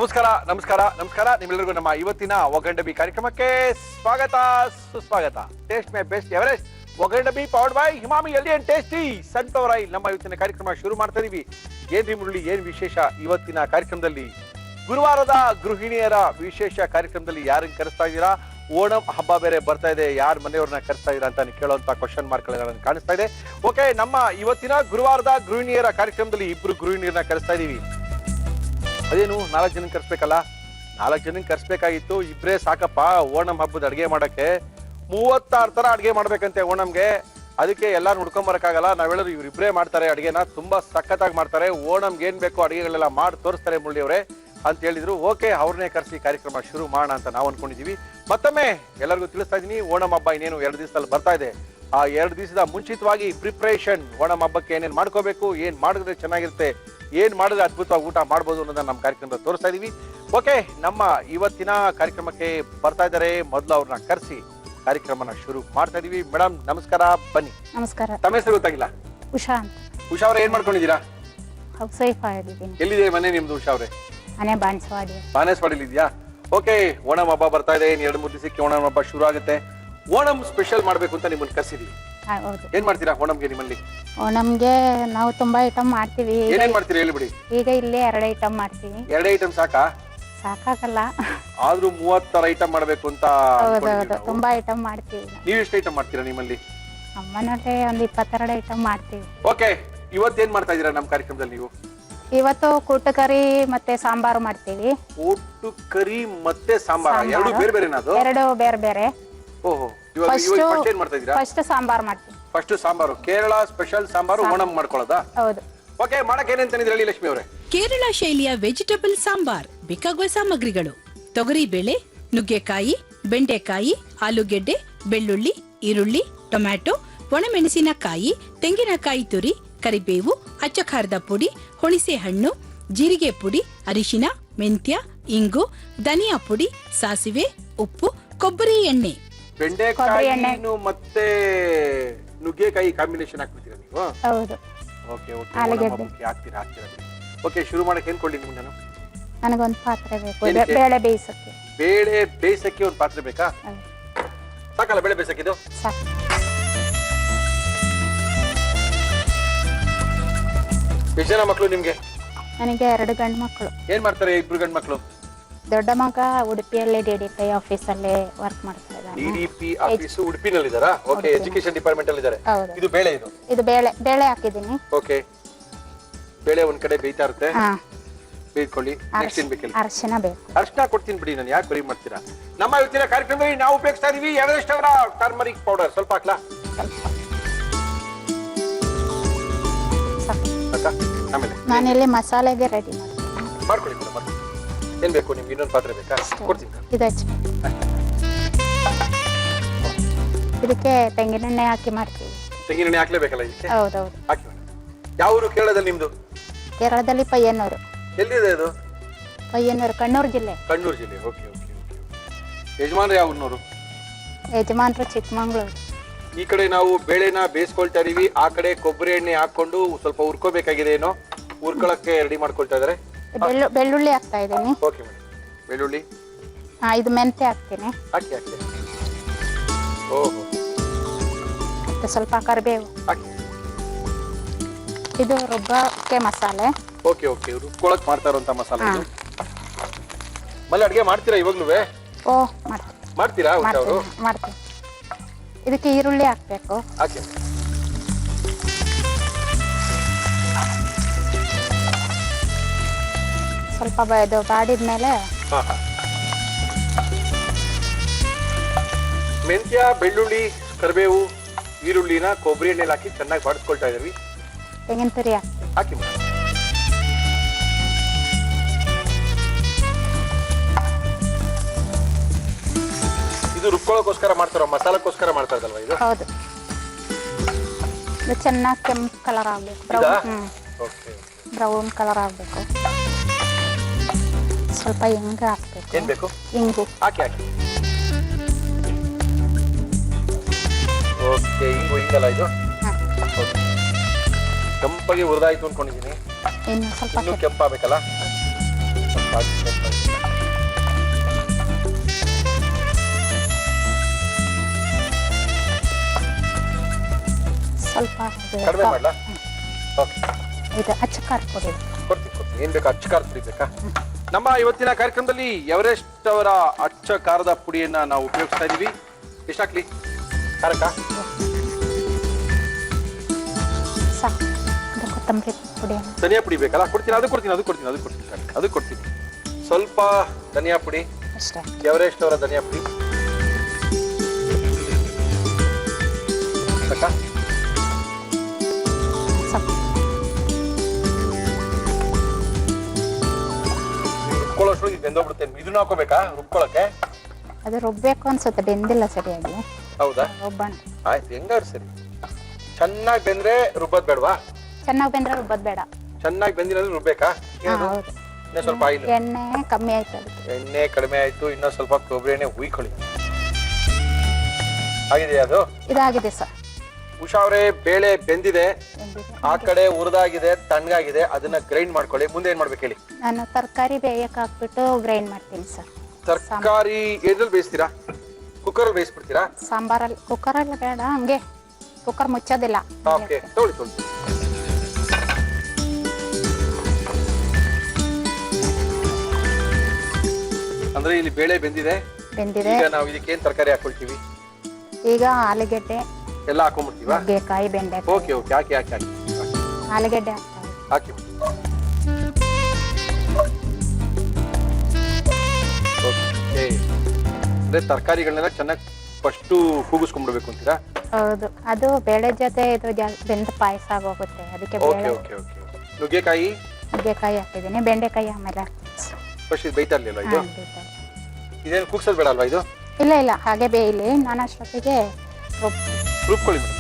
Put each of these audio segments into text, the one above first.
ನಮಸ್ಕಾರ ನಮಸ್ಕಾರ ನಮಸ್ಕಾರ ನಿಮ್ಮೆಲ್ಲರಿಗೂ ನಮ್ಮ ಇವತ್ತಿನ ಒಗಂಡಬಿ ಕಾರ್ಯಕ್ರಮಕ್ಕೆ ಸ್ವಾಗತ ಸುಸ್ವಾಗತ. ಟೇಸ್ಟ್ ಮೈ ಬೆಸ್ಟ್ ಎವರೆಸ್ಟ್ ಒಗಂಡಬಿ ಪವರ್ಡ್ ಬೈ ಹಿಮಾಮಿ ಎಲ್ಡಿ ಅಂಡ್ ಟೇಸ್ಟಿ ಸನ್ಫ್ಲವರ್ ಆಯಿಲ್. ನಮ್ಮ ಇವತ್ತಿನ ಕಾರ್ಯಕ್ರಮ ಶುರು ಮಾಡ್ತಾ ಇದೀವಿ. ಏನ್ರಿ ಮುರಳಿ, ಏನ್ ವಿಶೇಷ ಇವತ್ತಿನ ಕಾರ್ಯಕ್ರಮದಲ್ಲಿ? ಗುರುವಾರದ ಗೃಹಿಣಿಯರ ವಿಶೇಷ ಕಾರ್ಯಕ್ರಮದಲ್ಲಿ ಯಾರನ್ನ ಕರೆಸ್ತಾ ಇದ್ದೀರಾ? ಓಣಂ ಹಬ್ಬ ಬೇರೆ ಬರ್ತಾ ಇದೆ, ಯಾರ ಮನೆಯವ್ರನ್ನ ಕರೆಸ್ತಾ ಇದ್ದೀರಾ ಅಂತ ಕೇಳುವಂತ ಕ್ವಶನ್ ಮಾರ್ಕ್ಗಳನ್ನು ಕಾಣಿಸ್ತಾ ಇದೆ. ಓಕೆ, ನಮ್ಮ ಇವತ್ತಿನ ಗುರುವಾರದ ಗೃಹಿಣಿಯರ ಕಾರ್ಯಕ್ರಮದಲ್ಲಿ ಇಬ್ರು ಗೃಹಿಣಿಯರನ್ನ ಕರೆಸ್ತಾ ಇದೀವಿ. ಅದೇನು 4 ಜನಕ್ಕೆ ಕರ್ಸ್ಬೇಕಲ್ಲ? 4 ಜನಕ್ಕೆ ಕರ್ಸ್ಬೇಕಾಗಿತ್ತು, ಇಬ್ರೇ ಸಾಕಪ್ಪ ಓಣಂ ಹಬ್ಬದ ಅಡ್ಗೆ ಮಾಡಕ್ಕೆ. 36 ತರ ಅಡ್ಗೆ ಮಾಡ್ಬೇಕಂತೆ ಓಣಂಗೆ. ಅದಕ್ಕೆ ಎಲ್ಲಾರು ಹುಡ್ಕೊಂಬರಕ್ಕಾಗಲ್ಲ. ನಾವೆಲ್ಲರೂ ಇವ್ರಿಬ್ರೇ ಮಾಡ್ತಾರೆ ಅಡ್ಗೆನ, ತುಂಬಾ ಸಖತ್ತಾಗಿ ಮಾಡ್ತಾರೆ. ಓಣಂಗೆ ಏನ್ ಬೇಕು ಅಡ್ಗೆಗಳೆಲ್ಲ ಮಾಡಿ ತೋರಿಸ್ತಾರೆ ಮುರಳಿ ಅವರೇ ಅಂತ ಹೇಳಿದ್ರು. ಓಕೆ, ಅವ್ರನ್ನೇ ಕರೆಸಿ ಕಾರ್ಯಕ್ರಮ ಶುರು ಮಾಡೋಣ ಅಂತ ನಾವು ಅನ್ಕೊಂಡಿದೀವಿ. ಮತ್ತೊಮ್ಮೆ ಎಲ್ಲರಿಗೂ ತಿಳಿಸ್ತಾ ಇದೀನಿ, ಓಣಂ ಹಬ್ಬ ಇನ್ನೇನು 2 ದಿವಸದಲ್ಲಿ ಬರ್ತಾ ಇದೆ. ಆ 2 ದಿವಸದ ಮುಂಚಿತವಾಗಿ ಪ್ರಿಪ್ರೇಷನ್, ಓಣಂ ಹಬ್ಬಕ್ಕೆ ಏನೇನ್ ಮಾಡ್ಕೋಬೇಕು, ಏನ್ ಮಾಡಿದ್ರೆ ಚೆನ್ನಾಗಿರುತ್ತೆ, ಏನ್ ಮಾಡಿದ್ರೆ ಅದ್ಭುತವಾಗಿ ಊಟ ಮಾಡ್ಬೋದು ಅನ್ನೋದನ್ನ ನಮ್ಮ ಕಾರ್ಯಕ್ರಮದಲ್ಲಿ ತೋರಿಸ್ತಾ ಇದೀವಿ. ಓಕೆ, ನಮ್ಮ ಇವತ್ತಿನ ಕಾರ್ಯಕ್ರಮಕ್ಕೆ ಬರ್ತಾ ಇದ್ದಾರೆ. ಮೊದಲು ಅವ್ರನ್ನ ಕರೆಸಿ ಕಾರ್ಯಕ್ರಮನ ಶುರು ಮಾಡ್ತಾ ಇದೀವಿ. ಮೇಡಮ್ ನಮಸ್ಕಾರ, ಬನ್ನಿ. ನಮಸ್ಕಾರ. ತಮ್ಮ ಹೆಸರು ಗೊತ್ತಾಗಿಲ್ಲ? ಉಷಾ ಅಂತ. ಉಷಾ ಅವ್ರೆ, ಏನ್ ಮಾಡ್ಕೊಂಡಿದ್ದೀರಾ? ಹೌಸ್ ವೈಫ್ ಆಗಿದ್ದೀನಿ. ಎಲ್ಲಿದೆ ಮನೆ ನಿಮ್ದು ಉಷಾ ಅವ್ರೆ? ಮನೆ ಬಾಣಸವಾಡಿ. ಬಾಣಸವಾಡಿಲಿ ಇದೆಯಾ? ಓಕೆ, ಓಣಂ ಹಬ್ಬ ಬರ್ತಾ ಇದೆ. 2-3 ದಿವಸಕ್ಕೆ ಓಣಂ ಹಬ್ಬ ಶುರು ಆಗುತ್ತೆ. ಓಣಂ ಸ್ಪೆಷಲ್ ಮಾಡ್ಬೇಕು ಅಂತ ನಿಮ್ಮನ್ನ ಕರ್ಸಿದೀವಿ. ಹೌದು. ಏನ್ ಮಾಡ್ತೀರಾ ಓಣಂಗೆ ನಿಮ್ಮಲ್ಲಿ? ಓಣಂಗೆ ನಾವು ತುಂಬಾ ಐಟಮ್ ಮಾಡ್ತೀವಿ. ಏನೇನ್ ಮಾಡ್ತೀರಾ ಹೇಳಿಬಿಡಿ. ಈಗ ಇಲ್ಲೇ 2 ಐಟಮ್ ಮಾಡ್ತೀವಿ. 2 ಐಟಮ್ ಸಾಕಾ? ಸಾಕಾಗಲ್ಲ. ಆದ್ರೂ 30 ಐಟಮ್ ಮಾಡ್ಬೇಕು ಅಂತ. ಹೌದೌದು, ತುಂಬಾ ಐಟಮ್ ಮಾಡ್ತೀವಿ. ನೀವು ಎಷ್ಟು ಐಟಮ್ ಮಾಡ್ತೀರಾ ನಿಮ್ಮಲ್ಲಿ? ನಮ್ಮನೇಲಿ ಒಂದು 22 ಐಟಮ್ ಮಾಡ್ತೀವಿ. ಓಕೆ, ಇವತ್ತೇನ್ ಮಾಡ್ತಾ ಇದೀರಾ ನಮ್ಮ ಕಾರ್ಯಕ್ರಮದಲ್ಲಿ ನೀವು? ಇವತ್ತು ಕೂಟು ಕರಿ ಮತ್ತೆ ಸಾಂಬಾರು ಮಾಡ್ತೀವಿ. ಕೂಟು ಕರಿ ಮತ್ತೆ ಸಾಂಬಾರ್, ಎರಡು ಬೇರೆ ಬೇರೆನಾ? ಅದು 2 ಬೇರೆ ಬೇರೆ. ಓಹೋ, ಇವಾಗ ಏನ್ ಮಾಡ್ತಾ ಇದೀರಾ? ಫಸ್ಟ್ ಸಾಂಬಾರು ಮಾಡ್ತೀವಿ. ಫಸ್ಟ್ ಸಾಂಬಾರು, ಕೇರಳ ಸ್ಪೆಷಲ್ ಸಾಂಬಾರು ಓಣಂ ಮಾಡ್ಕೊಳ್ಳೋದಾ? ಹೌದು. ಓಕೆ, ಮಾಡಕ್ಕೆ ಏನೇನ್ ತಂದಿದ್ರಿ ಹೇಳಿ ಲಕ್ಷ್ಮಿ ಅವರೇ? ಕೇರಳ ಶೈಲಿಯ ವೆಜಿಟೇಬಲ್ ಸಾಂಬಾರ್. ಬೇಕಾಗುವ ಸಾಮಗ್ರಿಗಳು: ತೊಗರಿಬೇಳೆ, ನುಗ್ಗೆಕಾಯಿ, ಬೆಂಡೆಕಾಯಿ, ಆಲೂಗೆಡ್ಡೆ, ಬೆಳ್ಳುಳ್ಳಿ, ಈರುಳ್ಳಿ, ಟೊಮ್ಯಾಟೊ, ಒಣಮೆಣಸಿನಕಾಯಿ, ತೆಂಗಿನಕಾಯಿ ತುರಿ, ಕರಿಬೇವು, ಅಚ್ಚಖಾರದ ಪುಡಿ, ಹುಣಸೆ ಹಣ್ಣು, ಜೀರಿಗೆ ಪುಡಿ, ಅರಿಶಿನ, ಮೆಂತ್ಯ, ಇಂಗು, ಧನಿಯಾ ಪುಡಿ, ಸಾಸಿವೆ, ಉಪ್ಪು, ಕೊಬ್ಬರಿ ಎಣ್ಣೆ. ಬೆಂಡೆಕಾಯಿ ಮತ್ತೆ ನುಗ್ಗೆಕಾಯಿ ಕಾಂಬಿನೇಷನ್ ಹಾಕ್ಬಿಡ್ತೀರಾ ನೀವು? ಹೌದು. ಓಕೆ ಓಕೆ, ಆಲೂಗೆಡ್ಡೆ ಹಾಕ್ತೀರಾ. ಓಕೆ, ಶುರು ಮಾಡಕ್ಕೆ ಏನ್ ಕೊಡ್ಲಿ ನಿಮ್ಗೆ ನಾನು? ನನಗೊಂದು ಪಾತ್ರೆ ಬೇಕು, ಬೇಳೆ ಬೇಯಿಸಕ್ಕೆ. ಬೇಳೆ ಬೇಯಿಸಕ್ಕೆ ಒಂದು ಪಾತ್ರೆ ಬೇಕಾ? ಸಾಕಲ್ಲ ಬೇಳೆ ಬೇಯಿಸಕ್ಕಿದು? ಸಾಕು. ಎಷ್ಟು ಜನ ಮಕ್ಕಳು ನಿಮ್ಗೆ? ನನಗೆ 2 ಗಂಡು ಮಕ್ಕಳು. ಏನ್ ಮಾಡ್ತಾರೆ 2 ಗಂಡು ಮಕ್ಕಳು? ದೊಡ್ಡ ಮಗ ಉಡುಪಿಯಲ್ಲಿ DDP ಆಫೀಸಲ್ಲಿ ವರ್ಕ್ ಮಾಡ್ತಾ ಇದ್ದಾನೆ. DDP ಆಫೀಸ್ ಉಡುಪಿನಲ್ಲಿ ಇದ್ದಾರಾ? ಓಕೆ, ಎಜುಕೇಶನ್ ಡಿಪಾರ್ಟ್ಮೆಂಟ್ ಅಲ್ಲಿ ಇದ್ದಾರೆ. ಇದು ಬೇಳೆ, ಇದು ಬೇಳೆ ಹಾಕಿದ್ದೀನಿ. ಓಕೆ, ಬೇಳೆ ಒಂದ್ ಕಡೆ ಬೇಯ್ತಾ ಇರುತ್ತೆ, ಬೇಯ್ಕೊಳ್ಳಿ. ನೆಕ್ಸ್ಟ್ ಏನ್ ಬೇಕಿಲ್ಲ? ಅರಿಶಿನ ಬೇಕು. ಅರಿಶಿನ ಕೊಡ್ತೀನಿ ಬಿಡಿ, ನಾನು ಯಾಕೆ ಬರೀ ಮಾಡ್ತೀರಾ? ನಮ್ಮ ಇವತ್ತಿನ ಕಾರ್ಯಕ್ರಮದಲ್ಲಿ ನಾವು ಉಪಯೋಗಿಸ್ತಾ ಇದೀವಿ ಎವರೆಸ್ಟ್ ಅವರ ಟರ್ಮರಿಕ್ ಪೌಡರ್. ಸ್ವಲ್ಪ ಹಾಕ್ಲಾ? ಆಮೇಲೆ ನಾನಿಲ್ಲಿ ಮಸಾಲೆಗೆ ರೆಡಿ ಮಾಡ್ಕೊಳ್ಳಿ. ಏನ್ ಬೇಕು ನಿಮ್ಗೆ? ಇನ್ನೊಂದು ಪಾತ್ರೆ ಬೇಕಾ? ಕೊಡ್ತೀನಿ. ಇದು ಇದಕ್ಕೆ ತೆಂಗಿನೆಣ್ಣೆ ಹಾಕಿ ಮಾಡ್ತೀವಿ. ತೆಂಗಿನೆಣ್ಣೆ ಹಾಕ್ಲೇಬೇಕಲ್ಲ ಇದಕ್ಕೆ? ಹೌದೌದು. ಹಾಕಿ. ಯಾವ ಊರು ಕೇರಳದಲ್ಲಿ ನಿಮ್ದು? ಕೇರಳದಲ್ಲಿ ಪಯ್ಯನ್ನೂರು. ಎಲ್ಲಿದೆ ಅದು? ಪಯ್ಯನ್ನೂರು, ಕಣ್ಣೂರು ಜಿಲ್ಲೆ. ಕಣ್ಣೂರು ಜಿಲ್ಲೆ. Okay okay okay. ಯಜಮಾನ್ರು ಯಾವ ಊರಿನವರು? ಯಜಮಾನ್ರು ಚಿಕ್ಕಮಂಗ್ಳೂರು. ಈ ಕಡೆ ನಾವು ಬೇಳೆನ ಬೇಯಿಸ್ಕೊಳ್ತಾ ಇದೀವಿ, ಆ ಕಡೆ ಕೊಬ್ಬರಿ ಎಣ್ಣೆ ಹಾಕೊಂಡು ಸ್ವಲ್ಪ ಹುರ್ಕೋಬೇಕಾಗಿದೆ. ಏನೋ ಹುರ್ಕೊಳಕ್ಕೆ ರೆಡಿ ಮಾಡ್ಕೊಳ್ತಾ ಇದಾರೆ. ಬೆಳ್ಳುಳ್ಳಿ ಹಾಕ್ತಾ ಇದ್ದೀನಿ. ಓಕೆ ಮೇಡಮ್, ಬೆಳ್ಳುಳ್ಳಿ. ಇದು ಮೆಂತ್ಯ ಹಾಕ್ತೀನಿ. ಹಾಕಿ ಹಾಕಿ. ಓಹೋ, ಮತ್ತೆ ಸ್ವಲ್ಪ ಕರಿಬೇವು ಹಾಕಿ. ಇದು ರುಬ್ಬಕ್ಕೆ ಮಸಾಲೆ. ಓಕೆ ಓಕೆ, ರುಬ್ಕೊಳಕ್ ಮಾಡ್ತಾ ಇರೋಂತ ಮಸಾಲೆ ಇದು. ಮళ్ళీ ಅಡ್ಗೆ ಮಾಡ್ತೀರಾ ಇವಾಗ್ಲೂ? ಓ, ಮಾಡ್ತೀರಾ ಅವರು? ಮಾಡ್ತೀನಿ. ಇದಕ್ಕೆ ಈರುಳ್ಳಿ ಹಾಕ್ಬೇಕು. ಹಾಕಿ. ಸ್ವಲ್ಪ ಇದು ಬಾಡಿದ್ಮೇಲೆ ಮೆಂತ್ಯ, ಬೆಳ್ಳುಳ್ಳಿ, ಕರಿಬೇವು, ಈರುಳ್ಳಿನ ಕೊಬ್ಬರಿ ಎಣ್ಣೆಲಿ ಹಾಕಿ ಚೆನ್ನಾಗಿ ಬಾಡಿಸ್ಕೊಳ್ತಾ ಇದೀವಿ. ತೆಂಗಿನ ತುರಿ ಹಾಕಿ. ಇದು ರುಬ್ಕೊಳ್ಳೋಕೋಸ್ಕರ ಮಾಡ್ತಾರೋ, ಮಸಾಲಕ್ಕೋಸ್ಕರ ಮಾಡ್ತಾ ಇದ್ದಲ್ವಾ ಇದು? ಹೌದು. ಇದು ಚೆನ್ನಾಗಿ ಕೆಂಪು ಕಲರ್ ಆಗ್ಬೇಕು. ಬ್ರೌನ್ ಕಲರ್ ಆಗ್ಬೇಕು. ಸ್ವಲ್ಪ ಇಂಗು ಹಾಕ್ಬೇಕು. ಏನ್ ಬೇಕು? ಇಂಗು ಹಾಕಿ ಹಾಕಿ. ಓಕೆ, ಇಂಗಲ್ಲ ಇದು? ಕೆಂಪಾಗಿ ಹುರಿದಾಯ್ತು ಅನ್ಕೊಂಡಿದ್ದೀನಿ. ಇನ್ನು ಸ್ವಲ್ಪ ಕೆಂಪಾಗಬೇಕಲ್ಲ? ಸ್ವಲ್ಪ ಕಡಿಮೆ ಮಾಡ್ಲಾ? ಓಕೆ, ಇದು ಅಚ್ಚ ಖಾರ ಪುಡಿ. ಕೊಡ್ತೀನಿ. ಏನ್ ಬೇಕಾ? ಅಚ್ಚ ಖಾರದ ಪುಡಿ ಬೇಕಾ? ನಮ್ಮ ಇವತ್ತಿನ ಕಾರ್ಯಕ್ರಮದಲ್ಲಿ ಎವರೆಸ್ಟ್ ಅವರ ಅಚ್ಚ ಖಾರದ ಪುಡಿಯನ್ನ ನಾವು ಉಪಯೋಗಿಸ್ತಾ ಇದೀವಿ. ಎಷ್ಟು ಹಾಕ್ಲಿ ಖಾರಕ್ಕ? ಸಾಕು. ಇದು ಕೊತ್ತಂಬರಿ ಪುಡಿ. ಧನಿಯಾ ಪುಡಿ ಬೇಕಲ್ಲ? ಕೊಡ್ತೀನಿ. ಅದು ಕೊಡ್ತೀನಿ. ಸ್ವಲ್ಪ ಧನಿಯಾ ಪುಡಿ ಅಷ್ಟೇ. ಎವರೆಸ್ಟ್ ಅವರ ಧನಿಯಾ ಪುಡಿ ಸಾಕಾ? ಸಾಕು. ರುಬ್ಕೊಳ್ಳೋಷ್ಟು ಬೆಂದೋಗ್ಬಿಡುತ್ತೆ. ಇದನ್ನ ಹಾಕೋಬೇಕಾ ರುಬ್ಕೊಳ್ಳಕ್ಕೆ? ಅದು ರುಬ್ಬೇಕು ಅನ್ಸುತ್ತೆ, ಬೆಂದಿಲ್ಲ ಸರಿಯಾಗಿ. ಹೌದಾ? ರುಬ್ಬಣ. ಆಯ್ತು, ಹೆಂಗಾರು ಸರಿ. ಚೆನ್ನಾಗಿ ಬೆಂದ್ರೆ ರುಬ್ಬದ್ ಬೇಡವಾ? ಚೆನ್ನಾಗಿ ಬೆಂದ್ರೆ ರುಬ್ಬದ್ ಬೇಡ. ಚೆನ್ನಾಗಿ ಬೆಂದಿಲ್ಲ ರುಬ್ಬೇಕಾ? ಹೌದು. ಇನ್ನೂ ಸ್ವಲ್ಪ ಆಯಿಲ್. ಎಣ್ಣೆ ಕಮ್ಮಿ ಆಯ್ತು ಅದಕ್ಕೆ. ಎಣ್ಣೆ ಕಡಿಮೆ ಆಯ್ತು. ಇನ್ನೂ ಸ್ವಲ್ಪ ಕೊಬ್ಬರಿ ಎಣ್ಣೆ ಹುಯ್ಕೊಳ್ಳಿ. ಆಗಿದೆಯಾ ಅದು? ಇದಾಗಿದೆ ಸರ್. ಉಷಾ ಅವರೇ, ಬೇಳೆ ಬೆಂದಿದೆ, ಬೆಂದಿದೆ. ಆ ಕಡೆ ಉರಿದಾಗಿದೆ, ತಣ್ಣಗಾಗಿದೆ. ಅದನ್ನ ಗ್ರೈಂಡ್ ಮಾಡ್ಕೊಳ್ಳಿ. ಮುಂದೆ ಏನ್ ಮಾಡ್ಬೇಕು ಹೇಳಿ? ನಾನು ತರಕಾರಿ ಬೇಯಕ್ಕೆ ಹಾಕ್ಬಿಟ್ಟು ಗ್ರೈಂಡ್ ಮಾಡ್ತೀನಿ ಸರ್. ತರಕಾರಿ ಎದ್ರಲ್ಲಿ ಬೇಯಿಸ್ತೀರಾ? ಕುಕ್ಕರ್ ಅಲ್ಲಿ ಬೇಯಿಸ್ಬಿಡ್ತೀರಾ? ಸಾಂಬಾರಲ್ಲಿ ಕುಕ್ಕರಲ್ಲಿ ಬೇಡ, ಹಂಗೆ ಕುಕ್ಕರ್ ಮುಚ್ಚೋದಿಲ್ಲ. ಓಕೆ, ತೊಗೊಳ್ಳಿ. ಅಂದ್ರೆ ಇಲ್ಲಿ ಬೇಳೆ ಬೆಂದಿದೆ. ಈಗ ನಾವು ಇದಕ್ಕೆ ಏನ್ ತರಕಾರಿ ಹಾಕೊಳ್ತೀವಿ? ಈಗ ಆಲೂಗೆಡ್ಡೆ ಎಲ್ಲ ಹಾಕೊಂಡ್ಬಿಡ್ತೀವಾ? ನುಗ್ಗೆಕಾಯಿ, ಬೆಂಡೆಕಾಯಿ. ಓಕೆ, ಹಾಕಿ. ಆಲೂಗೆಡ್ಡೆ ಹಾಕಿ. ಓಕೆ, ಅಂದ್ರೆ ತರಕಾರಿಗಳನ್ನೆಲ್ಲ ಚೆನ್ನಾಗಿ ಫಸ್ಟು ಕೂಗಿಸ್ಕೊಂಡ್ಬಿಡ್ಬೇಕು ಅಂತೀರಾ? ಹೌದು. ಅದು ಬೇಳೆ ಜೊತೆ ಇದು ಬೆಂದ ಪಾಯಸ ಆಗೋಗುತ್ತೆ, ಅದಕ್ಕೆ ಓಕೆ. ನುಗ್ಗೆಕಾಯಿ ಹಾಕಿದ್ದೀನಿ. ಬೆಂಡೆಕಾಯಿ ಆಮೇಲೆ ಫಸ್ಟ್ ಇದು ಬೇಯ್ತಾ ಇರ್ಲಿಲ್ಲ ಇದು? ಇದೇನು ಕೂಗ್ಸೋದು ಬೇಡ ಅಲ್ವಾ ಇದು? ಇಲ್ಲ, ಹಾಗೆ ಬೇಯಲಿ. ನಾನು ಅಷ್ಟೊತ್ತಿಗೆ ರುಬ್ಕೊಳ್ಳಿ ಮೇಡಮ್.